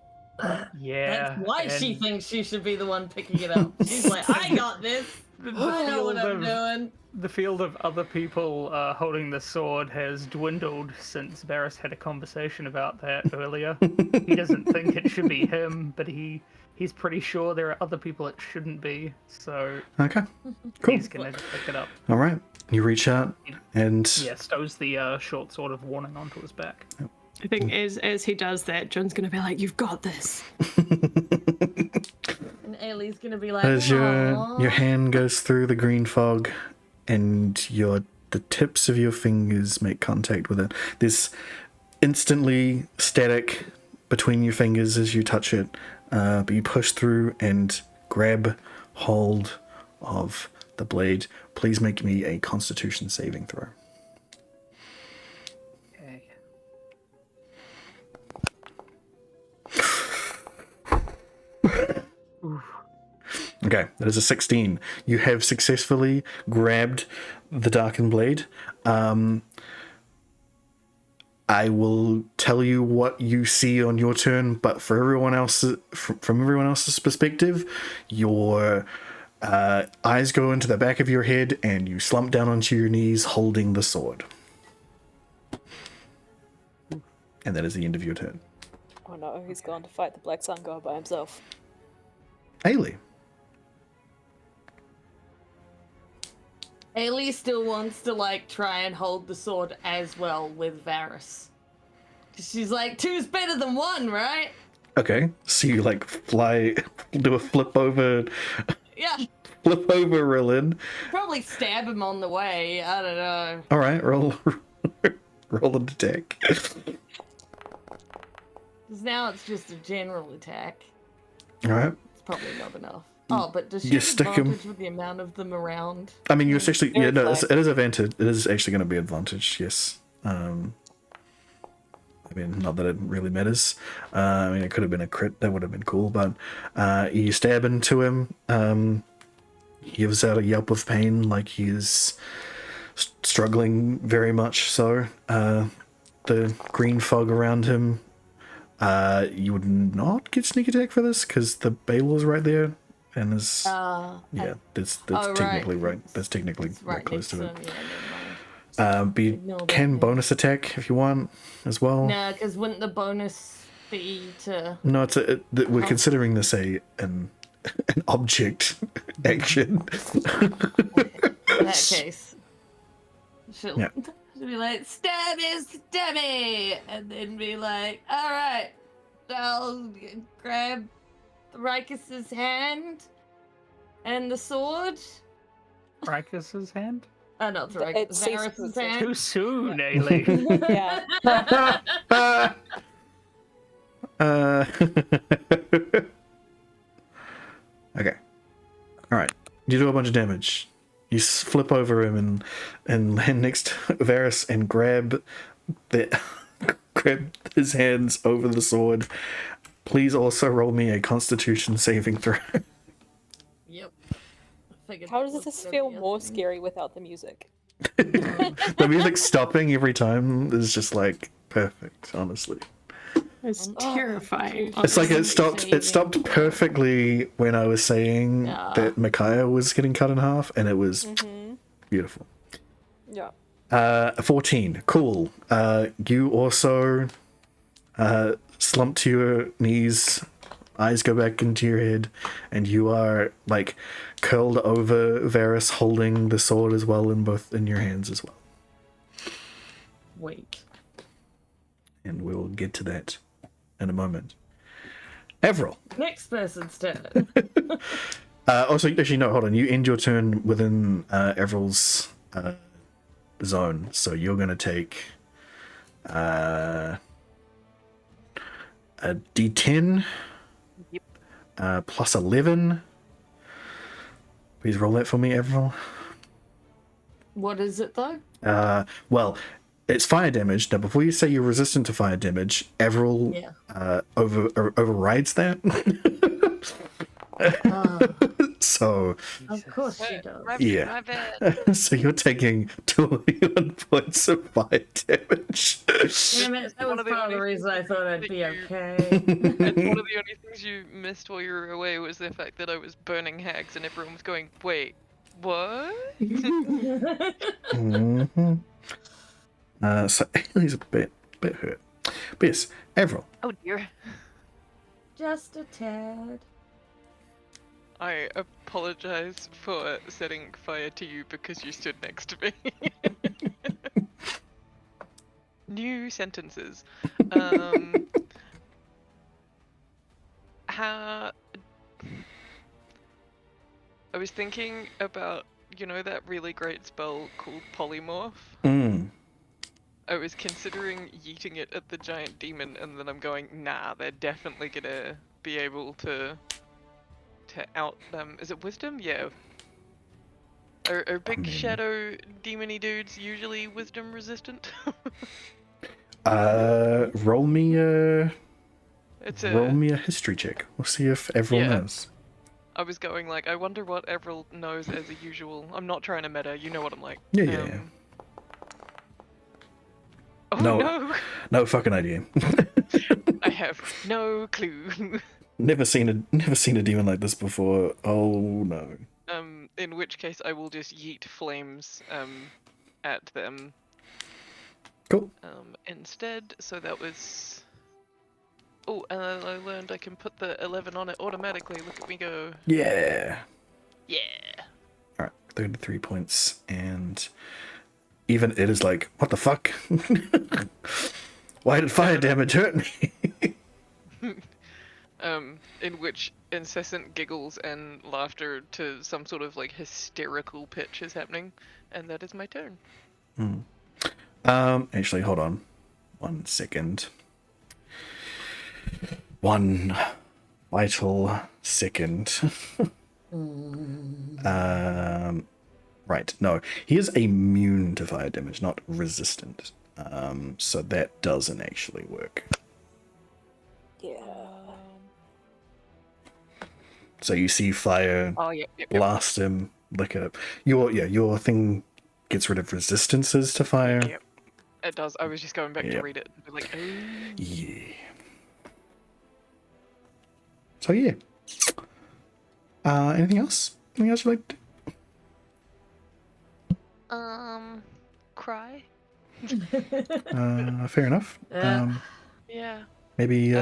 Yeah. That's why she and thinks she should be the one picking it up. She's like, I got this. the I know what I'm field of- doing. The field of other people holding the sword has dwindled since Varys had a conversation about that earlier. He doesn't think it should be him, but he's pretty sure there are other people it shouldn't be, so Okay. Cool. he's gonna pick it up. All right. You reach out and Yeah, stows the short sword of warning onto his back. I think as he does that, John's gonna be like, "You've got this." And Ailey's gonna be like, as your "Aw." hand goes through the green fog and the tips of your fingers make contact with it, there's instantly static between your fingers as you touch it, but you push through and grab hold of the blade. Please make me a Constitution saving throw. Okay. Okay, that is a 16. You have successfully grabbed the darkened blade. I will tell you what you see on your turn, but for everyone else, from everyone else's perspective, your eyes go into the back of your head and you slump down onto your knees holding the sword. And that is the end of your turn. Oh no, he's gone to fight the Black Sun God by himself. Ailey. Ailey still wants to like try and hold the sword as well with Varys. She's like, two's better than one, right? Okay, so you like fly, do a flip over Yeah. Rillin. Probably stab him on the way. I don't know. All right, roll an attack. Because now it's just a general attack. All right. It's probably not enough. Oh, but does she You have stick 'em- advantage with the amount of them around? I mean, you're actually Very it flexible. is advantage. It is actually going to be advantage. Yes. I mean, not that it really matters. I mean, it could have been a crit. That would have been cool. But you stab into him. He gives out a yelp of pain, like he's struggling very much. So the green fog around him. You would not get sneak attack for this because the Bale is right there, and is yeah, that's oh, technically right. right. That's technically It's right close to it. next him. Yeah, never mind. But you Ignore that, can yeah. bonus attack if you want as well. Nah, because wouldn't the bonus be to... No, we're considering this an object action. In that case. She'll, Yeah. she'll be like, stabby, and then be like, alright, I'll grab Rikus's hand and the sword. Rikus's hand? Oh, not It Rikus, ceased Varys's with Too hand. soon, Ailey. Yeah. Okay. All right. You do a bunch of damage. You flip over him and land next to Varys and grab his hands over the sword. Please also roll me a Constitution saving throw. Yep. I figured How that does was this gonna feel be a more thing. scary without the music? The music stopping every time is just like perfect, honestly. It's Oh, terrifying. It's like it honestly. stopped perfectly when I was saying Yeah. that Micaiah was getting cut in half, and it was beautiful. Yeah. 14. Cool. You also slump to your knees, eyes go back into your head, and you are like curled over Varys, holding the sword as well in your hands as well. Wait. And we'll get to that in a moment. Avril. Next person's turn. Also, actually, no, hold on. You end your turn within Avril's zone, so you're going to take a D10 Yep. plus 11. Please roll that for me, Avril. What is it though? Well, it's fire damage. Now, before you say you're resistant to fire damage, Avril Yeah. overrides that. So, Of course she does. yeah. My bad. So you're taking 21 points of fire damage. Damn it, that One was of the part of the only reason I thought I'd that be you- okay. And one of the only things you missed while you were away was the fact that I was burning hags and everyone was going, wait, what? Mm-hmm. So he's a bit hurt. But yes, Avril. Oh dear. Just a tad. I apologize for setting fire to you because you stood next to me. New sentences. How... I was thinking about, you know, that really great spell called Polymorph? I was considering yeeting it at the giant demon, and then I'm going, nah, they're definitely gonna be able to out them. Is it wisdom? Yeah. Are big shadow demony dudes usually wisdom resistant? Roll me a It's history check. We'll see if Avril Yeah. knows. I was going like, I wonder what Avril knows as a usual. I'm not trying to meta, you know what I'm like. Yeah. Oh No. no! No fucking idea. I have no clue. Never seen a demon like this before. Oh no. In which case I will just yeet flames at them Cool. instead. So that was. Oh, and then I learned I can put the 11 on it automatically. Look at me go. Yeah. Yeah. Alright, 33 points, and even it is like, what the fuck? Why did fire damage hurt me? In which incessant giggles and laughter to some sort of like hysterical pitch is happening, and that is my turn. Actually, hold on. 1 second. One vital second. Right, no. He is immune to fire damage, not resistant. So that doesn't actually work. Yeah. So you see fire Oh yeah. blast him, lick it up. Your thing gets rid of resistances to fire. Yep. It does. I was just going back to Yep. read it and be like, oh. Yeah. So yeah. Anything else? Anything else you'd like to do? Cry? Fair enough. Yeah. Maybe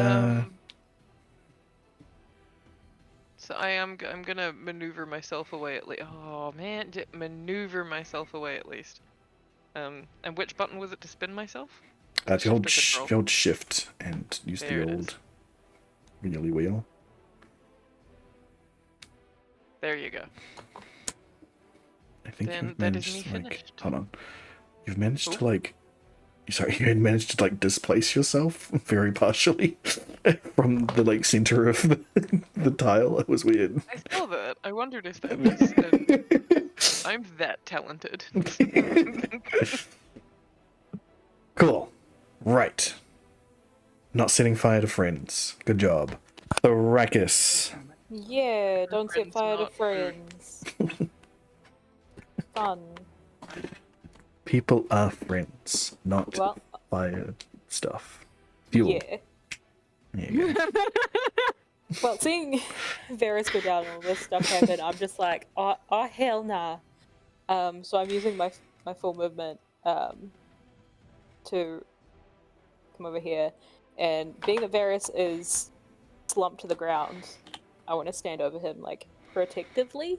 So I'm gonna maneuver myself away at least. Oh man, maneuver myself away at least. And which button was it to spin myself? if you hold, Shift or if you hold shift and use There the it old wheelie wheel. There you go. I think Then you've that is managed me like finished. hold on. You've managed to Oh. like you had managed to like displace yourself very partially from the like center of the tile. It was weird. I saw that. I wondered if that was I'm that talented. Cool. Right. Not setting fire to friends. Good job. Arrakis. Yeah, don't set Friends, fire to not food. friends. Fun. People are friends, not Well, fire stuff. Fuel. yeah. There you go. Well, seeing Varys go down and all this stuff happen, I'm just like, oh hell nah. So I'm using my full movement to come over here, and being that Varys is slumped to the ground, I want to stand over him like protectively.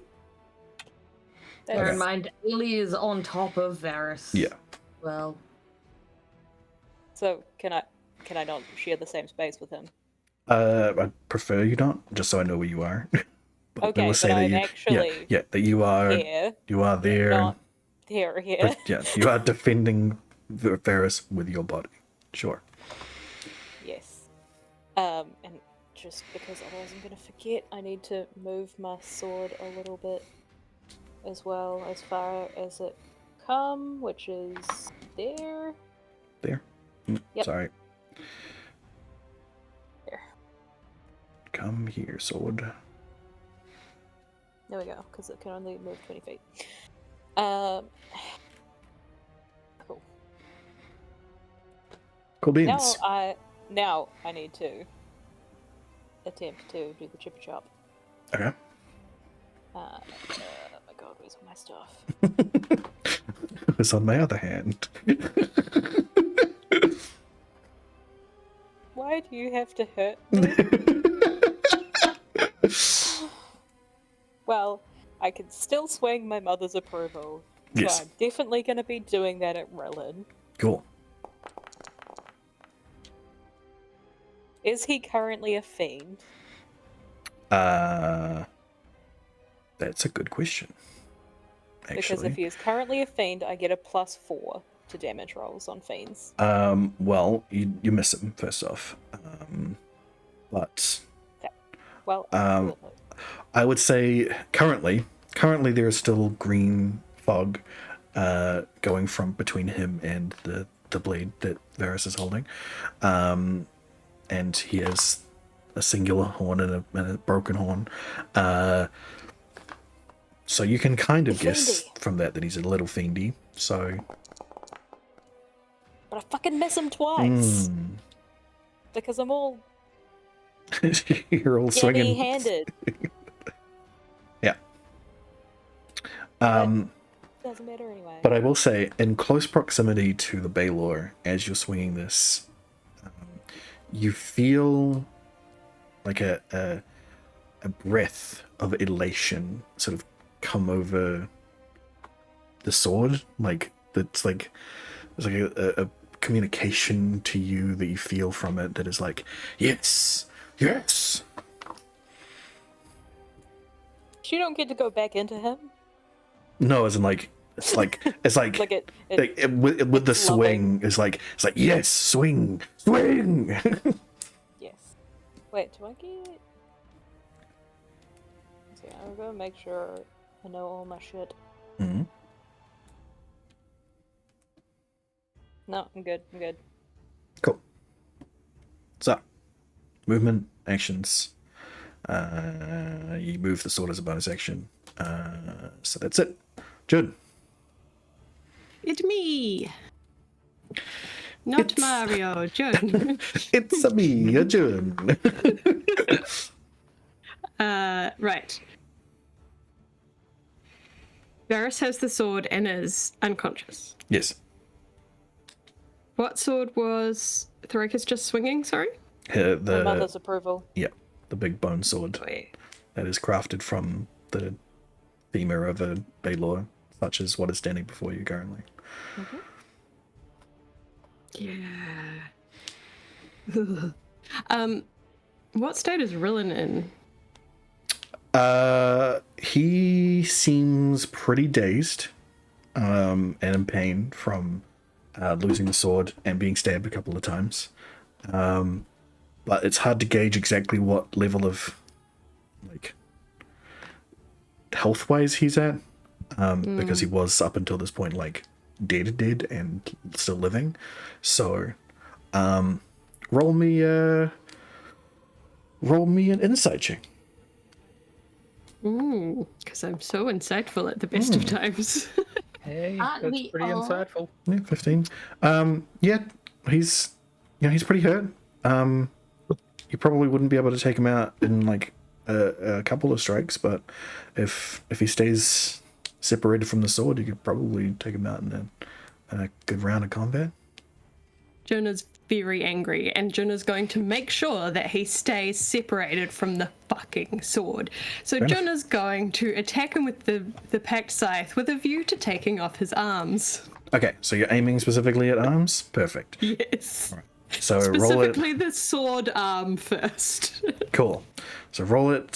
Bear Okay. in mind, Ailey is on top of Varys. Yeah. Well, So can I not share the same space with him? I prefer you not, just so I know where you are. But I Okay, will but say that I'm you, actually that you are here, there. not here. But yeah, you are defending Varys with your body. Sure. Yes. And just because otherwise I'm gonna forget, I need to move my sword a little bit as well, as far as it come, which is there. There. Yep. Sorry. There. Come here, sword. There we go, because it can only move 20 feet. Cool. Cool beans. Now I need to attempt to do the chipper chop. Okay. Oh my god, where's all my stuff? It's on my other hand. Why do you have to hurt me? Well, I can still swing my mother's approval. Yes. So I'm definitely going to be doing that at Rillin. Cool. Is he currently a fiend? That's a good question. Actually. Because if he is currently a fiend, I get a +4 to damage rolls on fiends. Well, you miss him first off. But Well, I would say currently there is still green fog going from between him and the blade that Varys is holding. And he has a singular horn and a broken horn. So you can kind of guess from that he's a little fiendy. So, but I fucking miss him twice. Because I'm all you're all swinging. heavy-handed. Yeah. Doesn't matter anyway. But I will say, in close proximity to the Baelor, as you're swinging this, you feel like a breath of elation sort of come over the sword. Like it's like a communication to you that you feel from it that is like, yes. You don't get to go back into him. No, as in like it's like Like it with the it's swing. loving. It's like yes, swing. Yes. Wait, do I get? Okay, I'm gonna make sure I know all my shit. Mhm. No, I'm good. Cool. So, movement, actions. You move the sword as a bonus action. So that's it. Jude. It me. Not Mario, Jun. It's a me, a June. Right. Varys has the sword and is unconscious. Yes. What sword was Thoricus just swinging, sorry? My mother's approval. Yeah, the big bone sword that is crafted from the femur of a Baelor, such as what is standing before you currently. Yeah. What state is Rillin in? He seems pretty dazed, and in pain from losing the sword and being stabbed a couple of times. But it's hard to gauge exactly what level of like health-wise he's at. because he was up until this point like dead and still living. So roll me an insight check. Because I'm so insightful at the best of times. Hey, Aren't that's we pretty all? insightful. Yeah, 15. Yeah, he's pretty hurt. You probably wouldn't be able to take him out in like a couple of strikes, but if he stays separated from the sword, you could probably take him out in a good round of combat. Jonah's very angry, and Jonah's going to make sure that he stays separated from the fucking sword. So Fair enough. Jonah's going to attack him with the packed scythe with a view to taking off his arms. Okay, so you're aiming specifically at arms? Perfect. Yes. So roll it. Specifically the sword arm first. Cool. So roll it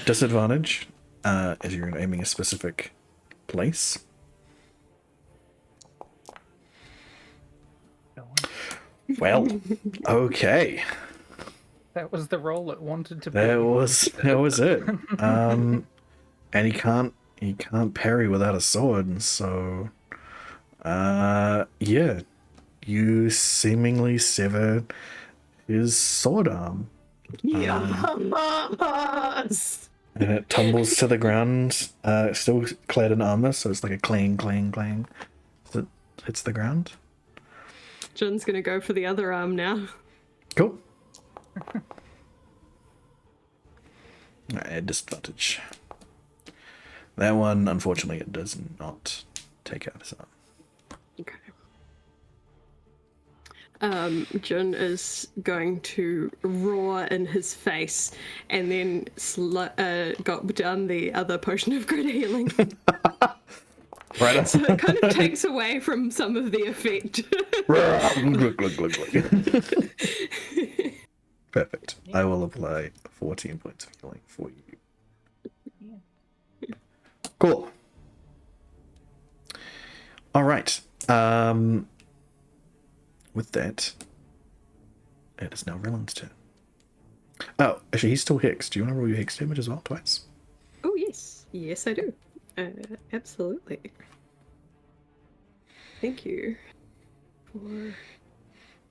disadvantage as you're aiming a specific place. Well, okay. That was the roll it wanted to be. That was it. And he can't parry without a sword, and so yeah, you seemingly sever his sword arm. Yes. And it tumbles to the ground, still clad in armor, so it's like a clang, clang, clang as it hits the ground. Jon's gonna go for the other arm now. Cool. At disadvantage. That one, unfortunately, it does not take out his arm. Okay. Jon is going to roar in his face and then gulp down the other potion of greater healing. Right. So it kind of takes away from some of the effect. Glug, glug, glug, glug. Perfect. I will apply 14 points of healing for you. Cool. All right. With that, it is now Rylan's turn. Oh, actually, he's still hexed. Do you want to roll your hex damage as well, twice? Oh, yes. Yes, I do. Absolutely. Thank you.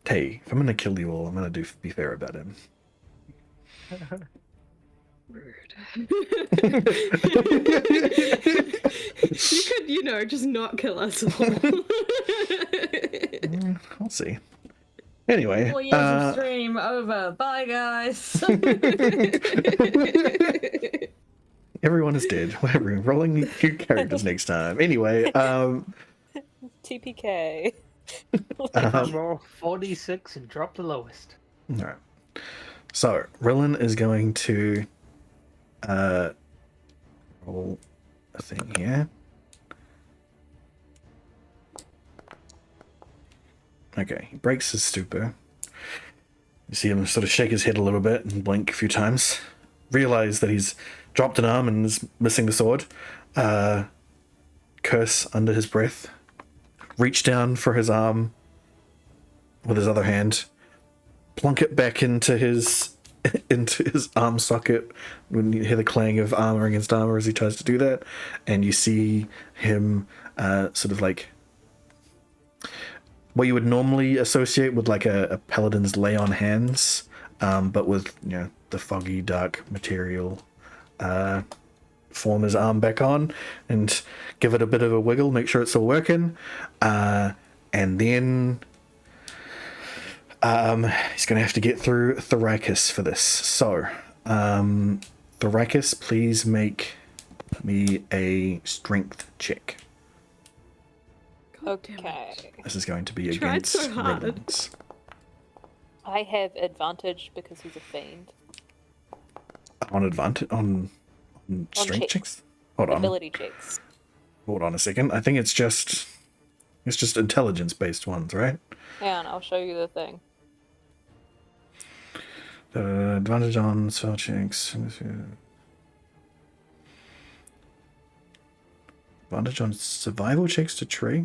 Hey, if I'm going to kill you all, I'm going to be fair about him. Rude. You could, just not kill us all. I'll see. Anyway, 4 years of stream over. Bye, guys. everyone is dead. Whatever. Rolling new characters next time. Anyway, TPK. Roll 46 and drop the lowest. all right. So Rylan is going to roll a thing here. Okay, he breaks his stupor. You see him sort of shake his head a little bit and blink a few times. Realize that he's dropped an arm and is missing the sword. Curse under his breath. Reach down for his arm with his other hand. Plunk it back into his arm socket when you hear the clang of armor against armor as he tries to do that. And you see him sort of like what you would normally associate with like a paladin's lay on hands, but with the foggy dark material, form his arm back on and give it a bit of a wiggle, make sure it's still working, and then he's gonna have to get through Thoricus for this. So Thoricus, please make me a strength check. Okay. This is going to be Tried against so hard. Rylan's. I have advantage because he's a fiend. On advantage on strength checks. Hold on. Ability checks. Hold on a second. I think it's just intelligence based ones, right? Hang on, I'll show you the thing. Advantage on spell checks. Advantage on survival checks to trick.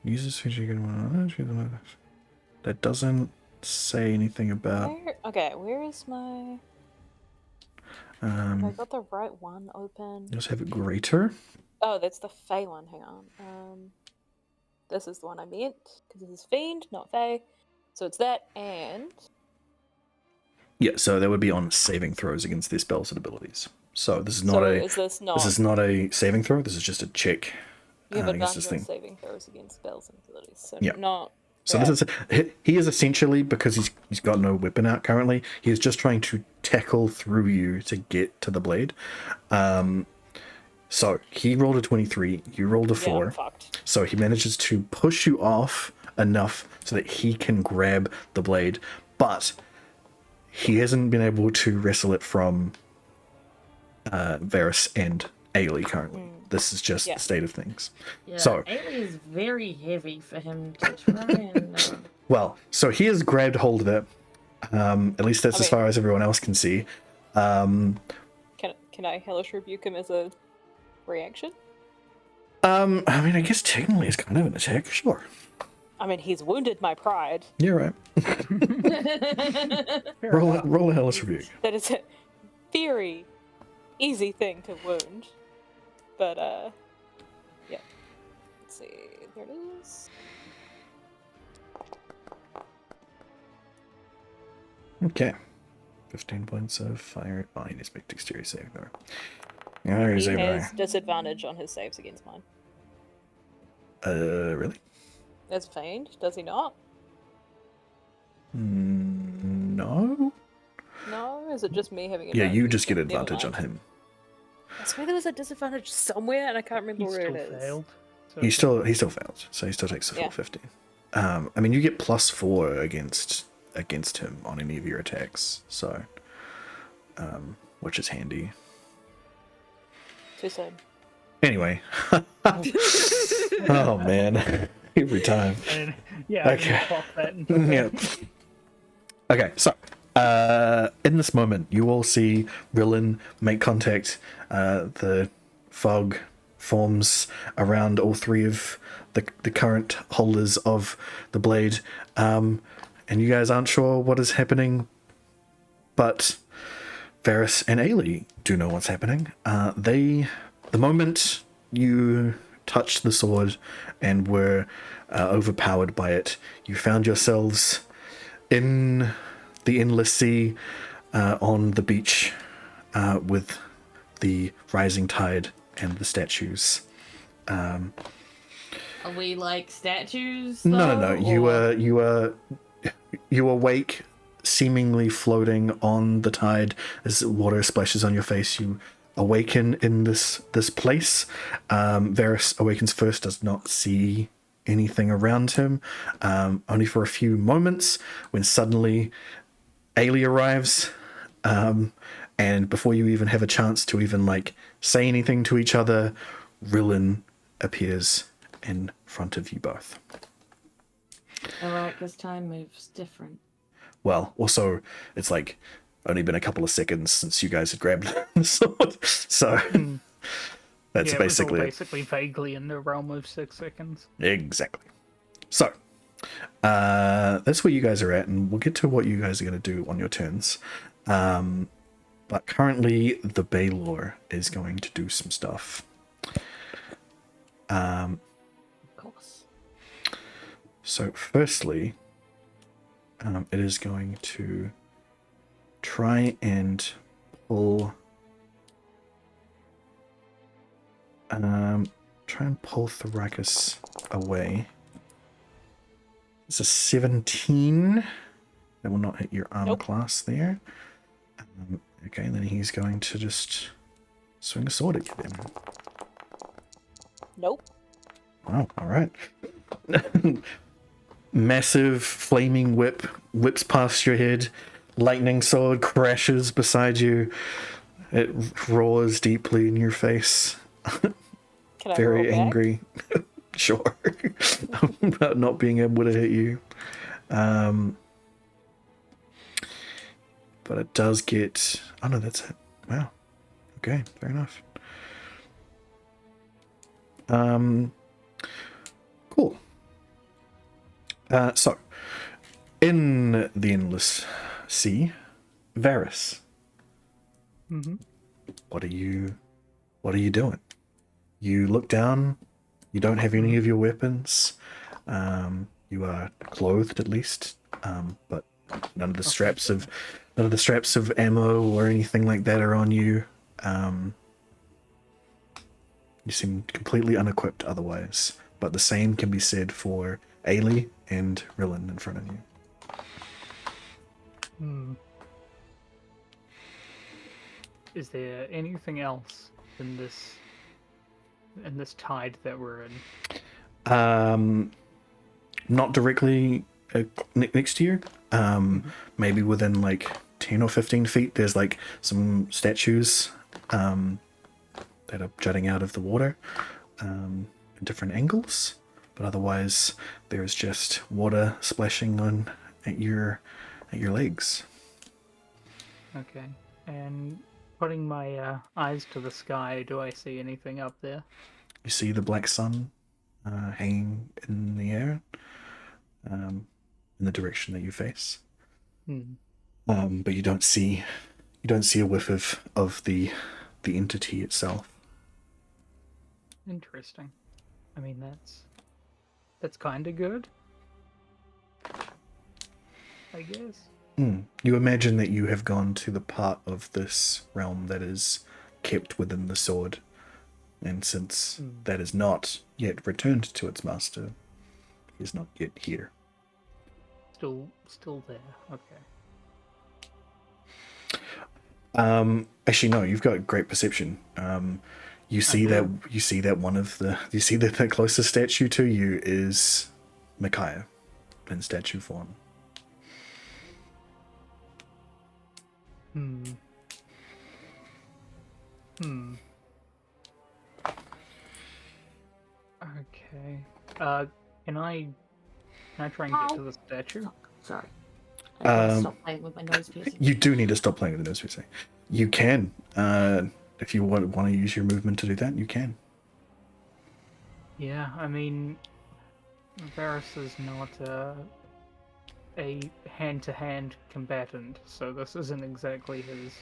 Uses that doesn't say anything about. Where is my? Have I got the right one open? You also have it greater. Oh, that's the Fey one. Hang on. This is the one I meant because this is Fiend, not Fey. So it's that and. Yeah, so that would be on saving throws against their spells and abilities. So this is not Is this not? This is not a saving throw. This is just a check. You have against advantage this on thing. saving throws against spells and abilities. So Yeah. not. So bad. this is he is essentially, because he's got no weapon out currently, he is just trying to tackle through you to get to the blade. So he rolled a 23, you rolled a 4. I'm fucked. So he manages to push you off enough so that he can grab the blade, but he hasn't been able to wrestle it from Varys and Ailey currently. This is just the state of things. Yeah, So Ailey is very heavy for him to try and. well, so he has grabbed hold of it. At least that's as far as everyone else can see. Can I hellish rebuke him as a reaction? I mean, I guess technically it's kind of an attack, sure. I mean, he's wounded my pride. You're right. roll a hellish rebuke. That is a very easy thing to wound. But, yeah. Let's see. There it is. Okay. 15 points of fire. Oh, he needs to make dexterity save though. He has disadvantage on his saves against mine. Really? As Fiend, does he not? No. No? Is it just me having Yeah, advantage? you just get Never advantage on mind. him. I swear there was a disadvantage somewhere, and I can't remember He where still it is. failed. So He still fails, so he still takes the full Yeah. 15. I mean, you get +4 against him on any of your attacks, so which is handy. Too soon. Anyway. Oh man. Every time. And, yeah, I Okay. didn't pop that until Yeah. Okay, so in this moment, you all see Rillen make contact. The fog forms around all three of the current holders of the blade, and you guys aren't sure what is happening, but Varys and Ailey do know what's happening. The moment you touched the sword and were overpowered by it, you found yourselves in the endless sea on the beach with the rising tide and the statues. Are we like statues? No. though, or- You awake, seemingly floating on the tide as water splashes on your face. You awaken in this place. Varys awakens first, does not see anything around him, only for a few moments, when suddenly Ailey arrives, and before you even have a chance to even like say anything to each other, Rillen appears in front of you both. Alright, because time moves different. Well, also, it's like only been a couple of seconds since you guys had grabbed the sword, so that's yeah, basically it it. was all basically vaguely in the realm of 6 seconds. Exactly. So, that's where you guys are at, and we'll get to what you guys are going to do on your turns. But currently, the Baylor is going to do some stuff. Of course. So, firstly, it is going to try and pull... Thrakus away. It's a 17. That will not hit your armor class there. Okay, then he's going to just swing a sword at you then. Nope. Wow, alright. Massive flaming whip whips past your head. Lightning sword crashes beside you. It roars deeply in your face. Can I Very roll back? angry. Sure. About not being able to hit you. But it does get... Oh no, that's it. Wow. Okay, fair enough. Cool. So, in the Endless Sea, Varys, Mm-hmm. what are you doing? You look down. You don't have any of your weapons. You are clothed at least, but none of the straps of ammo or anything like that are on you. You seem completely unequipped otherwise, but the same can be said for Ailey and Rillen in front of you. Is there anything else in this tide that we're in? Not directly next to you. Maybe within like 10 or 15 feet, there's like some statues that are jutting out of the water in different angles. But otherwise, there's just water splashing on at your legs. Okay. And putting my eyes to the sky, do I see anything up there? You see the black sun hanging in the air in the direction that you face. But you don't see a whiff of the entity itself. Interesting. I mean, that's kind of good, I guess. You imagine that you have gone to the part of this realm that is kept within the sword, and since that is not yet returned to its master, he is not yet here. Still there. Okay. Actually, no. You've got great perception. You see that the closest statue to you is Micaiah in statue form. Okay. Can I try and get to the statue? Sorry. I gotta stop playing with my nose piercing. You do need to stop playing with the nose piercing. You can. If you want to use your movement to do that, you can. Yeah, I mean, Varus is not a hand-to-hand combatant, so this isn't exactly his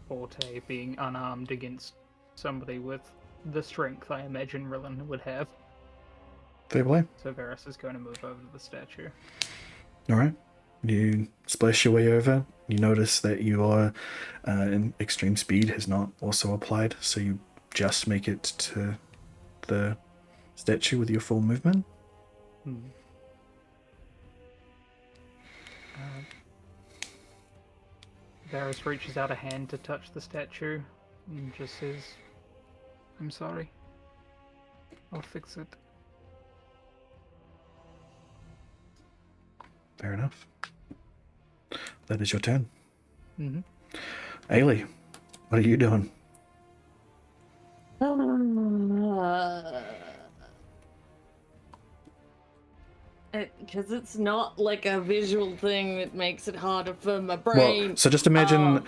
forte, being unarmed against somebody with the strength I imagine Rillen would have. Fair play. So Varus is going to move over to the statue. Alright. You splash your way over. You notice that you are in extreme speed has not also applied, so you just make it to the statue with your full movement. Varus reaches out a hand to touch the statue and just says, "I'm sorry. I'll fix it." Fair enough. That is your turn. Ailey, what are you doing? Because it's not like a visual thing that makes it harder for my brain. Well, so just imagine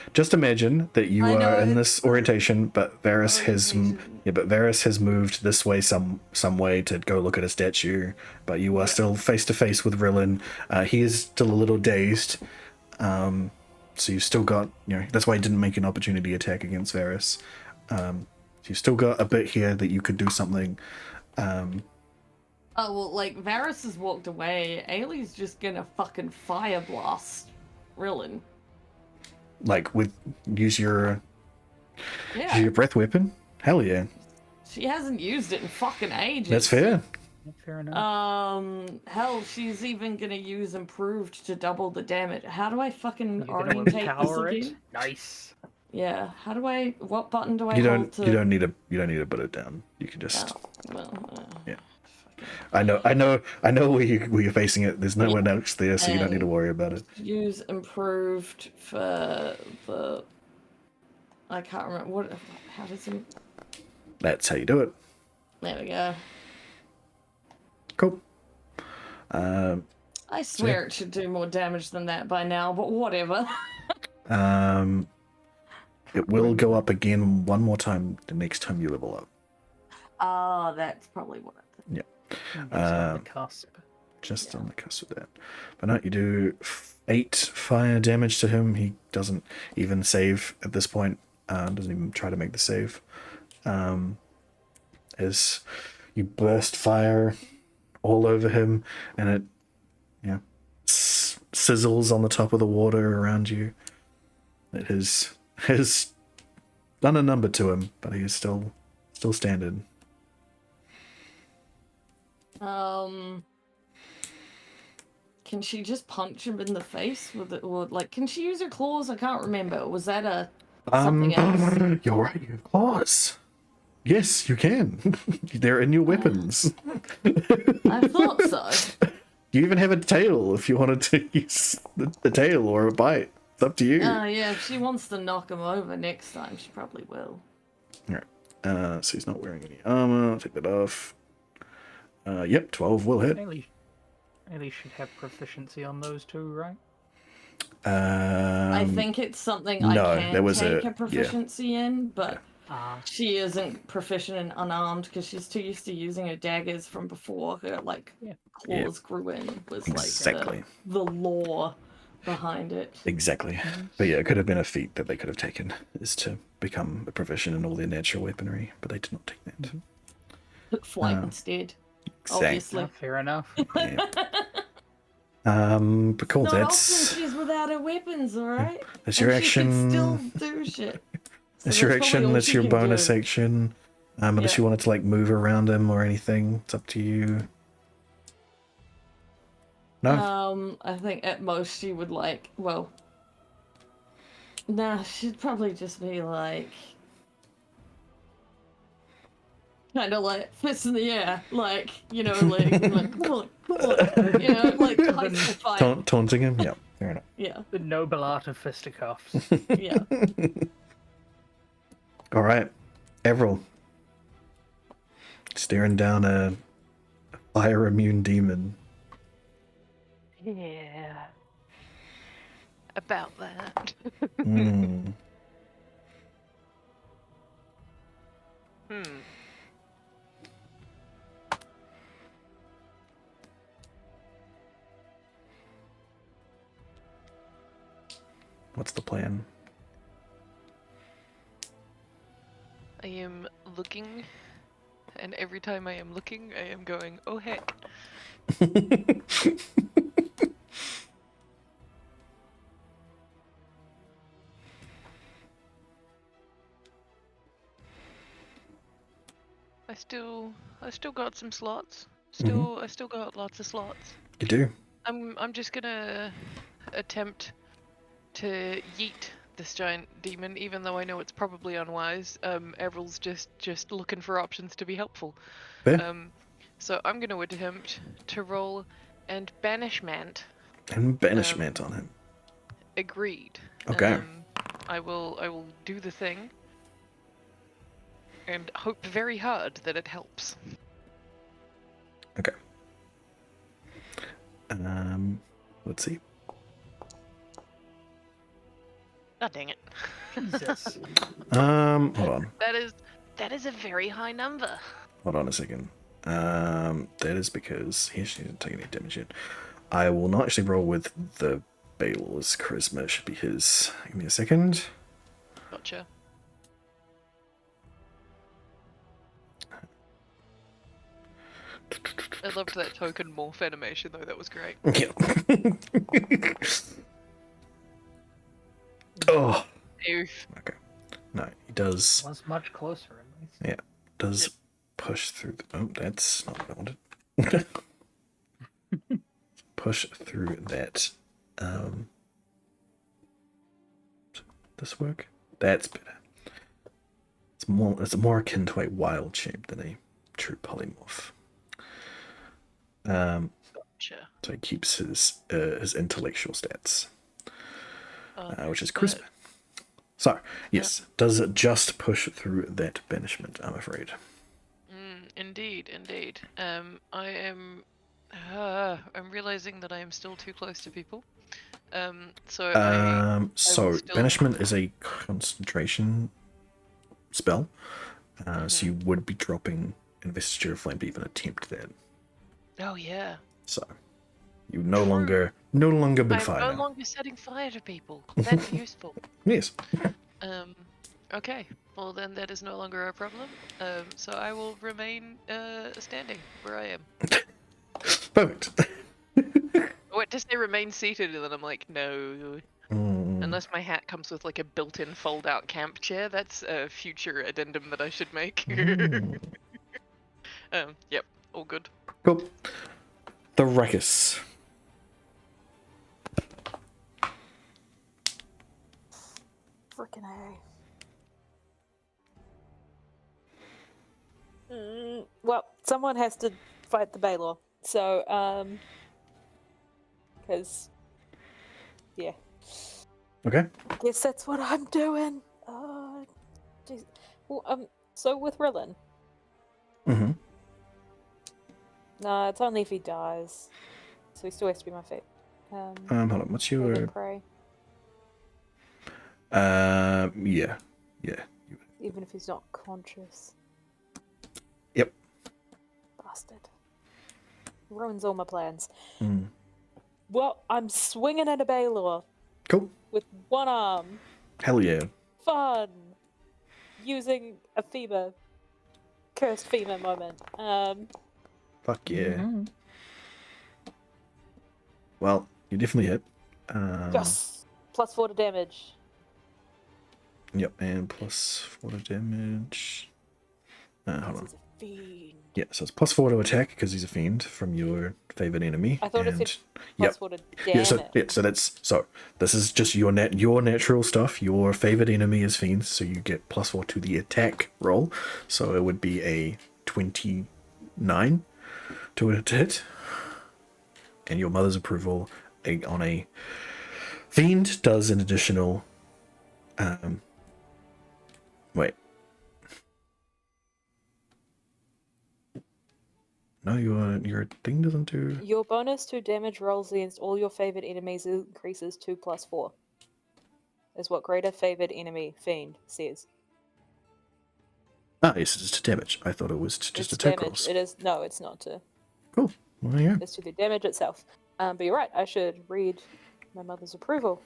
that you I know, are in it's this orientation, but Varus has orientation. moved this way some way to go look at a statue, but you are still face to face with Rillen. He is still a little dazed. So you've still got, that's why he didn't make an opportunity attack against Varus. So you've still got a bit here that you could do something. Oh, well, like, Varus has walked away. Ailey's just gonna fucking fire blast Rillen. Like, use your breath weapon? Hell yeah. She hasn't used it in fucking ages. That's fair. Fair enough. Hell, she's even gonna use improved to double the damage. How do I fucking You're gonna orientate this empower it? again? Nice. Yeah, how do what button do I You hold don't to... you don't need to put it down. You can just yeah. fucking... I know where you're facing it. There's no one else there, so you don't need to worry about it. Use improved for the... I can't remember how does it... That's how you do it. There we go. Cool. I swear it should do more damage than that by now, but whatever. It will go up again one more time the next time you level up. Oh, that's probably what I think. Yeah. On the cusp. Just on the cusp of that. But no, you do 8 fire damage to him. He doesn't even save at this point. Doesn't even try to make the save. as you burst fire all over him, and it, sizzles on the top of the water around you. It has done a number to him, but he is still standing. Can she just punch him in the face with it, or like, can she use her claws? I can't remember. Was that a something else? You're right. You have claws. Yes, you can. They're in your weapons. I thought so. You even have a tail if you wanted to use the tail or a bite. It's up to you. Yeah, if she wants to knock him over next time, she probably will. Alright. So he's not wearing any armor. I'll take that off. Yep, 12 will hit. Ailey should have proficiency on those two, right? I think it's something no, I can there was take a- a proficiency in, but Ah, she isn't proficient in unarmed because she's too used to using her daggers from before her Yeah. claws grew in. Was Exactly. like the lore behind it. Exactly. But yeah, it could have been a feat that they could have taken, is to become a proficient in all their natural weaponry, but they did not take that. Took flight instead. Exactly. Obviously. fair enough. Yeah. But cool, Not that's often she's without her weapons, alright? that's your And she can action. still do shit. So That's your probably action, all that's she your can bonus do. action. Unless Yeah. you wanted to like move around him or anything. It's up to you. No? I think at most she would like, well, nah, she'd probably just be like, kind of like fists in the air, like, you know, like come on, you know, like high school fight. Taunting him? Yeah, fair enough. Yeah, The noble art of fisticuffs. yeah. Alright. Avril. Staring down a fire immune demon. Yeah. About that. Hmm. What's the plan? I am looking, and every time I am looking, I am going, oh heck. I still got some slots. I still got lots of slots. You do? I'm just gonna attempt to yeet this giant demon, even though I know it's probably unwise. Avril's just looking for options to be helpful. Fair. So I'm gonna attempt to roll and banishment. And banishment on him. Agreed. Okay. I will do the thing and hope very hard that it helps. Okay. Let's see. Oh dang it. Jesus. Hold on. That is a very high number. Hold on a second. That is because he actually didn't take any damage yet. I will not actually roll with the Baylor's charisma. It should be his. Give me a second. Gotcha. I loved that token morph animation though, that was great. Yeah. Oh. Oof. Okay. No, he does. Was much closer at least. Yeah, does push through. Oh, that's not what I wanted. Push through that. This work? That's better. It's more akin to a wild shape than a true polymorph. Gotcha. So he keeps his intellectual stats, which is But- charisma. So yes, does it just push through that banishment? I'm afraid. Indeed. I am. I'm realizing that I am still too close to people. So I So will still- banishment is a concentration spell. So you would be dropping Investiture of Flame to even attempt that. Oh yeah. So you no longer big I'm fire no now. longer setting fire to people. That's useful. Yes. Okay. Well, then that is no longer a problem. So I will remain standing where I am. Perfect. Oh, wait, to say remain seated, and then I'm like, no. Unless my hat comes with like a built-in fold-out camp chair, that's a future addendum that I should make. Yep, all good. Cool. The ruckus. Frickin' A. Well, someone has to fight the Baylor. So, because, yeah. Okay. Guess that's what I'm doing. Oh, jeez. Well, so with Rillen, Mm-hmm. no, it's only if he dies. So he still has to be my fate. Hold on. What's favorite your? prey, Yeah. even if he's not conscious. Yep. Bastard. Ruins all my plans. Mm. Well, I'm swinging at a Baylor Cool. with one arm. Hell yeah. Fun. Using a femur. Cursed femur moment. Fuck yeah. Mhm. Well, you definitely hit. Yes. +4 to damage. Yep, and +4 to damage. Hold on. He's a fiend. Yeah, so it's +4 to attack because he's a fiend from your favorite enemy. I thought and it said yep. +4 to Yeah, damage. so this is just your natural stuff. Your favorite enemy is fiends, so you get +4 to the attack roll. So it would be a 29 to hit. And your mother's approval on a fiend does an additional wait. No, your thing doesn't do. Your bonus to damage rolls against all your favorite enemies increases to +4. Is what greater favored enemy fiend says. Ah, yes, it's to damage. I thought it was to just It's attack damage. rolls. It is no, it's not to. Cool. Well, yeah. It's to the damage itself. But you're right. I should read my mother's approval.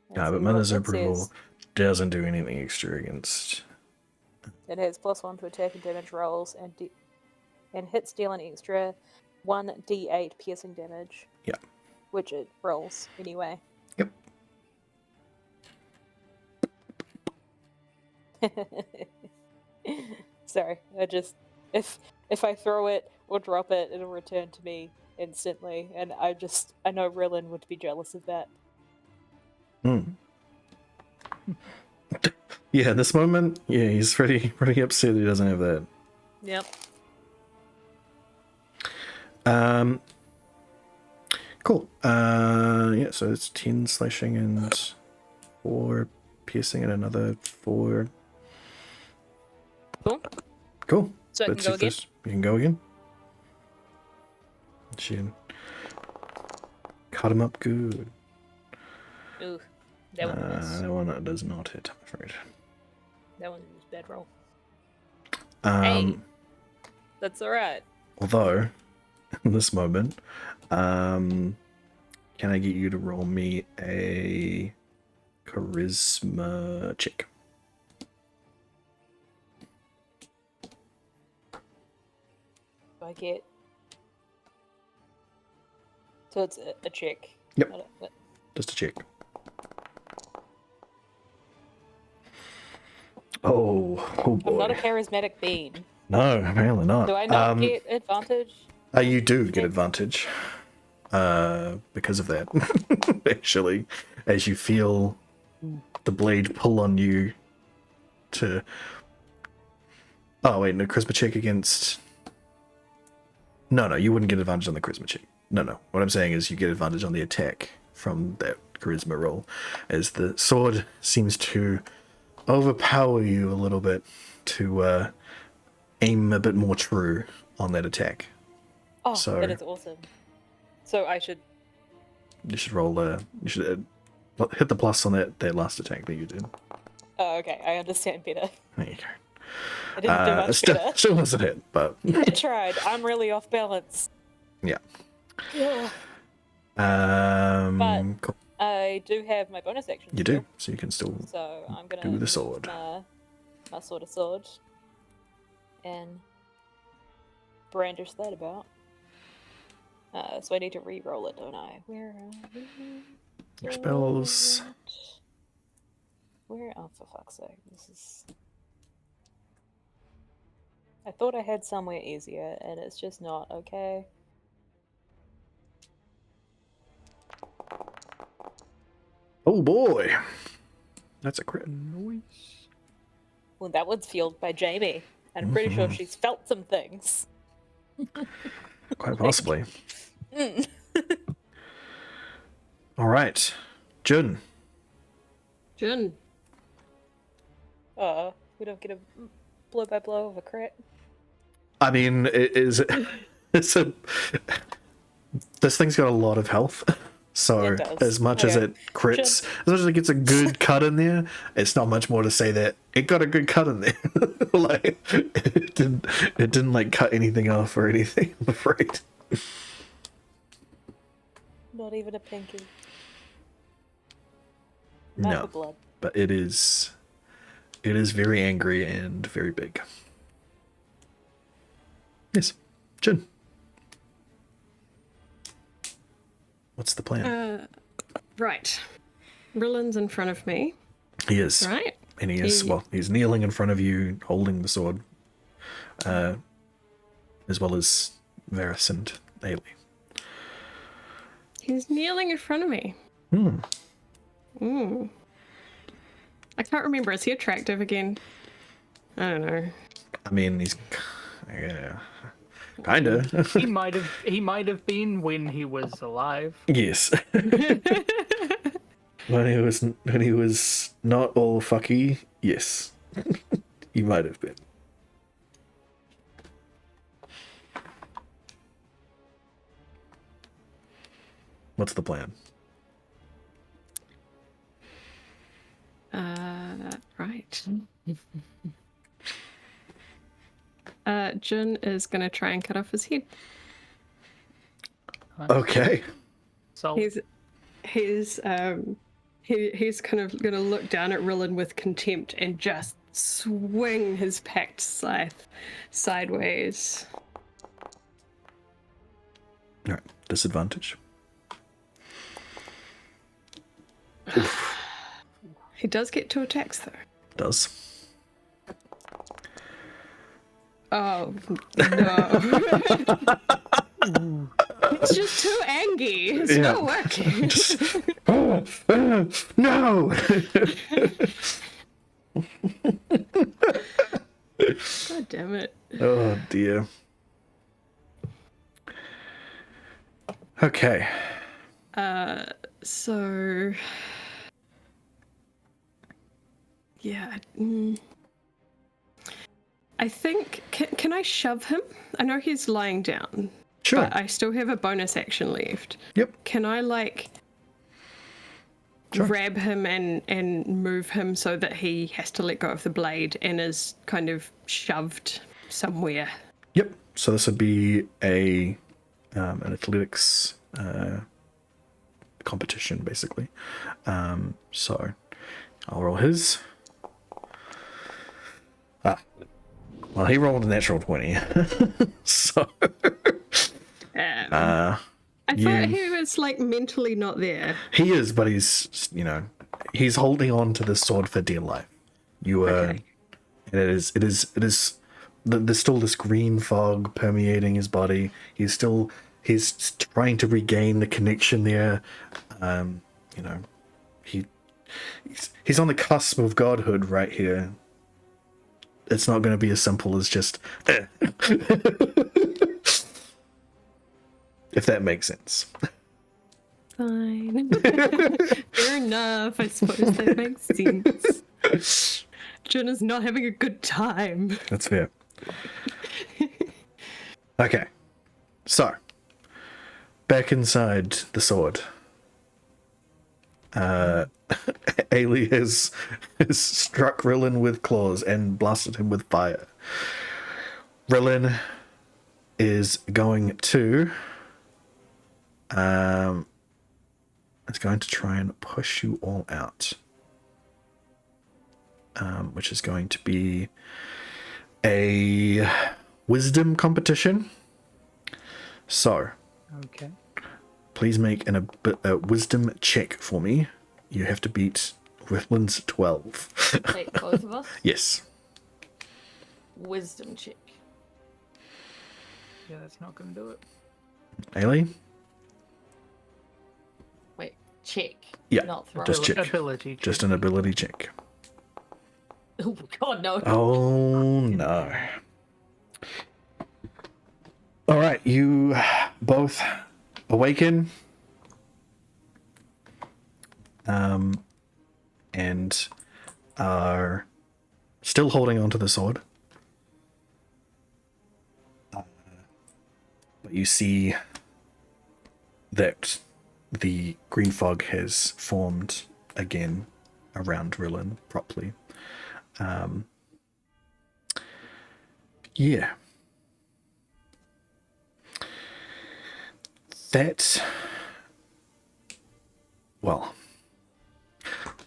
and But see what mother's it approval says. doesn't do anything extra against. It has +1 to attack and damage rolls, and hits deal an extra 1d8 piercing damage. Yeah. Which it rolls anyway. Yep. Sorry, if I throw it or drop it, it'll return to me instantly, and I know Rillen would be jealous of that. Yeah, in this moment, yeah, he's pretty upset he doesn't have that. Yep. Cool. Yeah, so it's 10 slashing and 4 piercing and another 4. Cool. Cool. So I can Let's go see if again? this- You can go again. She can cut him up good. Ooh, that one was That one does not hit, I'm afraid. that one was bad roll. Um, Hey. That's all right. Although, in this moment, can I get you to roll me a charisma check? I get. So it's a check. Yep. not a- Just a check. Oh boy. I'm not a charismatic being. No, apparently not. Do I not get advantage? You do get Okay. advantage. Because of that. Actually, as you feel the blade pull on you to. Oh wait, no charisma check against. No, you wouldn't get advantage on the charisma check. No. What I'm saying is you get advantage on the attack from that charisma roll, as the sword seems to overpower you a little bit to aim a bit more true on that attack. Oh, So- that is awesome. So I should. You should roll. You should hit the plus on that last attack that you did. Oh, okay. I understand better. There you go. I didn't do much better. Still wasn't hit, but I tried. I'm really off balance. yeah. Ugh. Cool. I do have my bonus action. You still, do, so you can still. So I'm gonna do the use sword. my my sort of sword and brandish that about. So I need to re-roll it, don't I? Where are we? Your spells. Where? Oh, for fuck's sake! This is. I thought I had somewhere easier, and it's just not. Okay. Oh boy, that's a crit. Noise. Well, that one's fueled by Jamie, and I'm pretty sure she's felt some things. Quite possibly. Mm. All right, Jun. Jun. We don't get a blow by blow of a crit. I mean, it's a. This thing's got a lot of health, so It does. as much as Okay. it crits, as much as it gets a good cut in there, it's not much more to say that it got a good cut in there. Like it didn't like cut anything off or anything. I'm afraid. Not even a pinky. Not No, the blood. but it is very angry and very big. Yes, Jin. What's the plan? Right. Rillen's in front of me, He is. right? And he's kneeling in front of you, holding the sword, as well as Varys and Ailey. He's kneeling in front of me. I can't remember. Is he attractive again? I don't know. I mean, he's, yeah, kinda. He might have been when he was alive. Yes. when he was not all fucky, yes, he might have been. What's the plan? Right. Jun is gonna try and cut off his head. Okay. So He's kind of gonna look down at Rillen with contempt and just swing his packed scythe sideways. All right. Disadvantage. He does get 2 attacks though. Does. Oh no. It's just too angry. It's not working. No. God damn it. Oh dear. Okay. So yeah. I think can I shove him? I know he's lying down. Sure. But I still have a bonus action left. Yep. Can I Sure. grab him and move him so that he has to let go of the blade and is kind of shoved somewhere? Yep. So this would be an athletics competition, basically. So I'll roll his. Well, he rolled a natural 20. So I thought he was mentally not there. he is, but he's holding on to this sword for dear life. You are, Okay. and it is. There's still this green fog permeating his body. He's trying to regain the connection there. He's on the cusp of godhood right here. It's not going to be as simple as just, if that makes sense. Fine. Fair enough. I suppose that makes sense. Jonah's not having a good time. That's fair. Okay. So, back inside the sword. Ailey has struck Rillen with claws and blasted him with fire. Rillen is going to try and push you all out. which is going to be a wisdom competition. So, Okay. please make a wisdom check for me. You have to beat Rifflin's 12. Wait, both of us? Yes. Wisdom check. Yeah, that's not gonna do it. Ailey? Wait, check. Yeah, Not throw. just check. Ability check. Just an ability check. Oh god, no. Oh no. Alright, you both awaken. And are still holding onto the sword. But you see that the green fog has formed again around Rillin properly. Yeah. That... Well,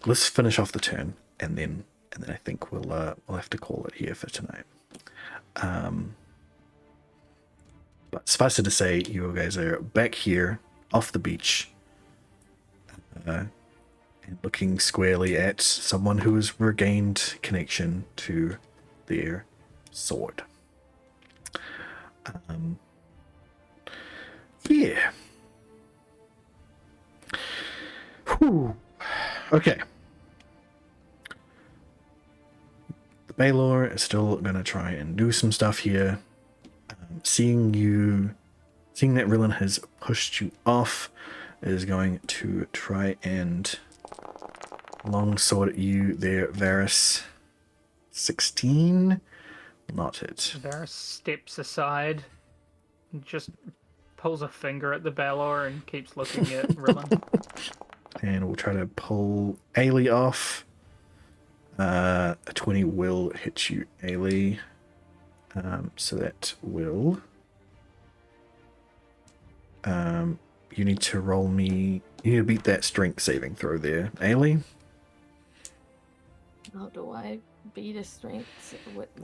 let's finish off the turn, and then I think we'll have to call it here for tonight. But suffice it to say, you guys are back here off the beach, and looking squarely at someone who has regained connection to their sword. Yeah. Whew. Okay. The Baylor is still going to try and do some stuff here. Seeing that Rillin has pushed you off, is going to try and longsword at you there, Varys. 16? Not hit. Varys steps aside and just pulls a finger at the Balor and keeps looking at Rillin. And we'll try to pull Ailey off. A 20 will hit you, Ailey. So that will... you need to roll me... You need to beat that strength saving throw there, Ailey. How do I beat a strength?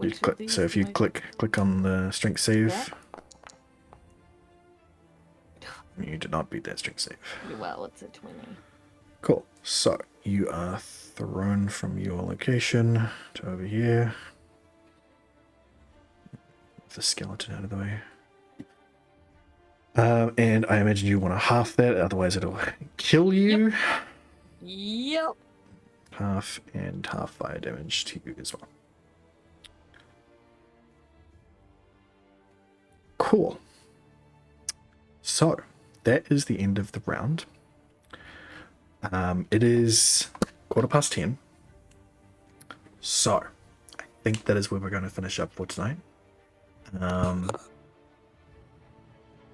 You click, so if you click on the strength save... Yeah. You did not beat that strength save. Well, it's a 20. Cool. So, you are thrown from your location to over here. The skeleton out of the way. And I imagine you want to half that, otherwise it'll kill you. Yep. Half and half fire damage to you as well. Cool. So, that is the end of the round. It is 10:15. So, I think that is where we're going to finish up for tonight.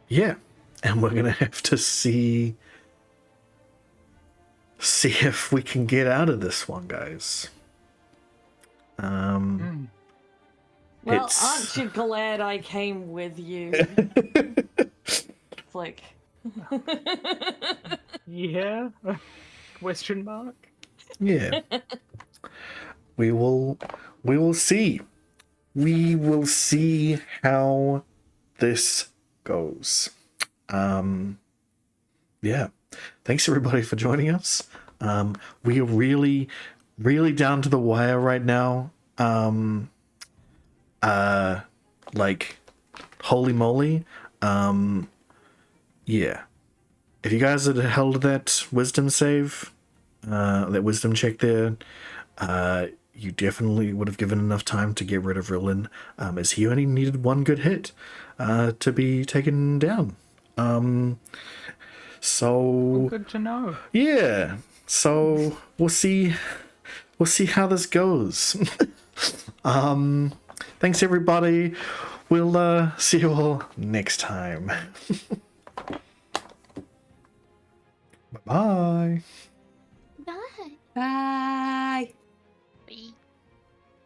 Yeah, and we're gonna have to see if we can get out of this one, guys. Well, aren't you glad I came with you? It's like... Yeah? Question mark? Yeah. We will see. We will see how this goes. Yeah. Thanks everybody for joining us. We are really down to the wire right now. Like, holy moly. Yeah. If you guys had held that wisdom save, that wisdom check there, you definitely would have given enough time to get rid of Rillin, as he only needed one good hit to be taken down. So Good to know. yeah. So we'll see how this goes. Thanks everybody. We'll see you all next time. Bye-bye. Bye. Bye. Bye.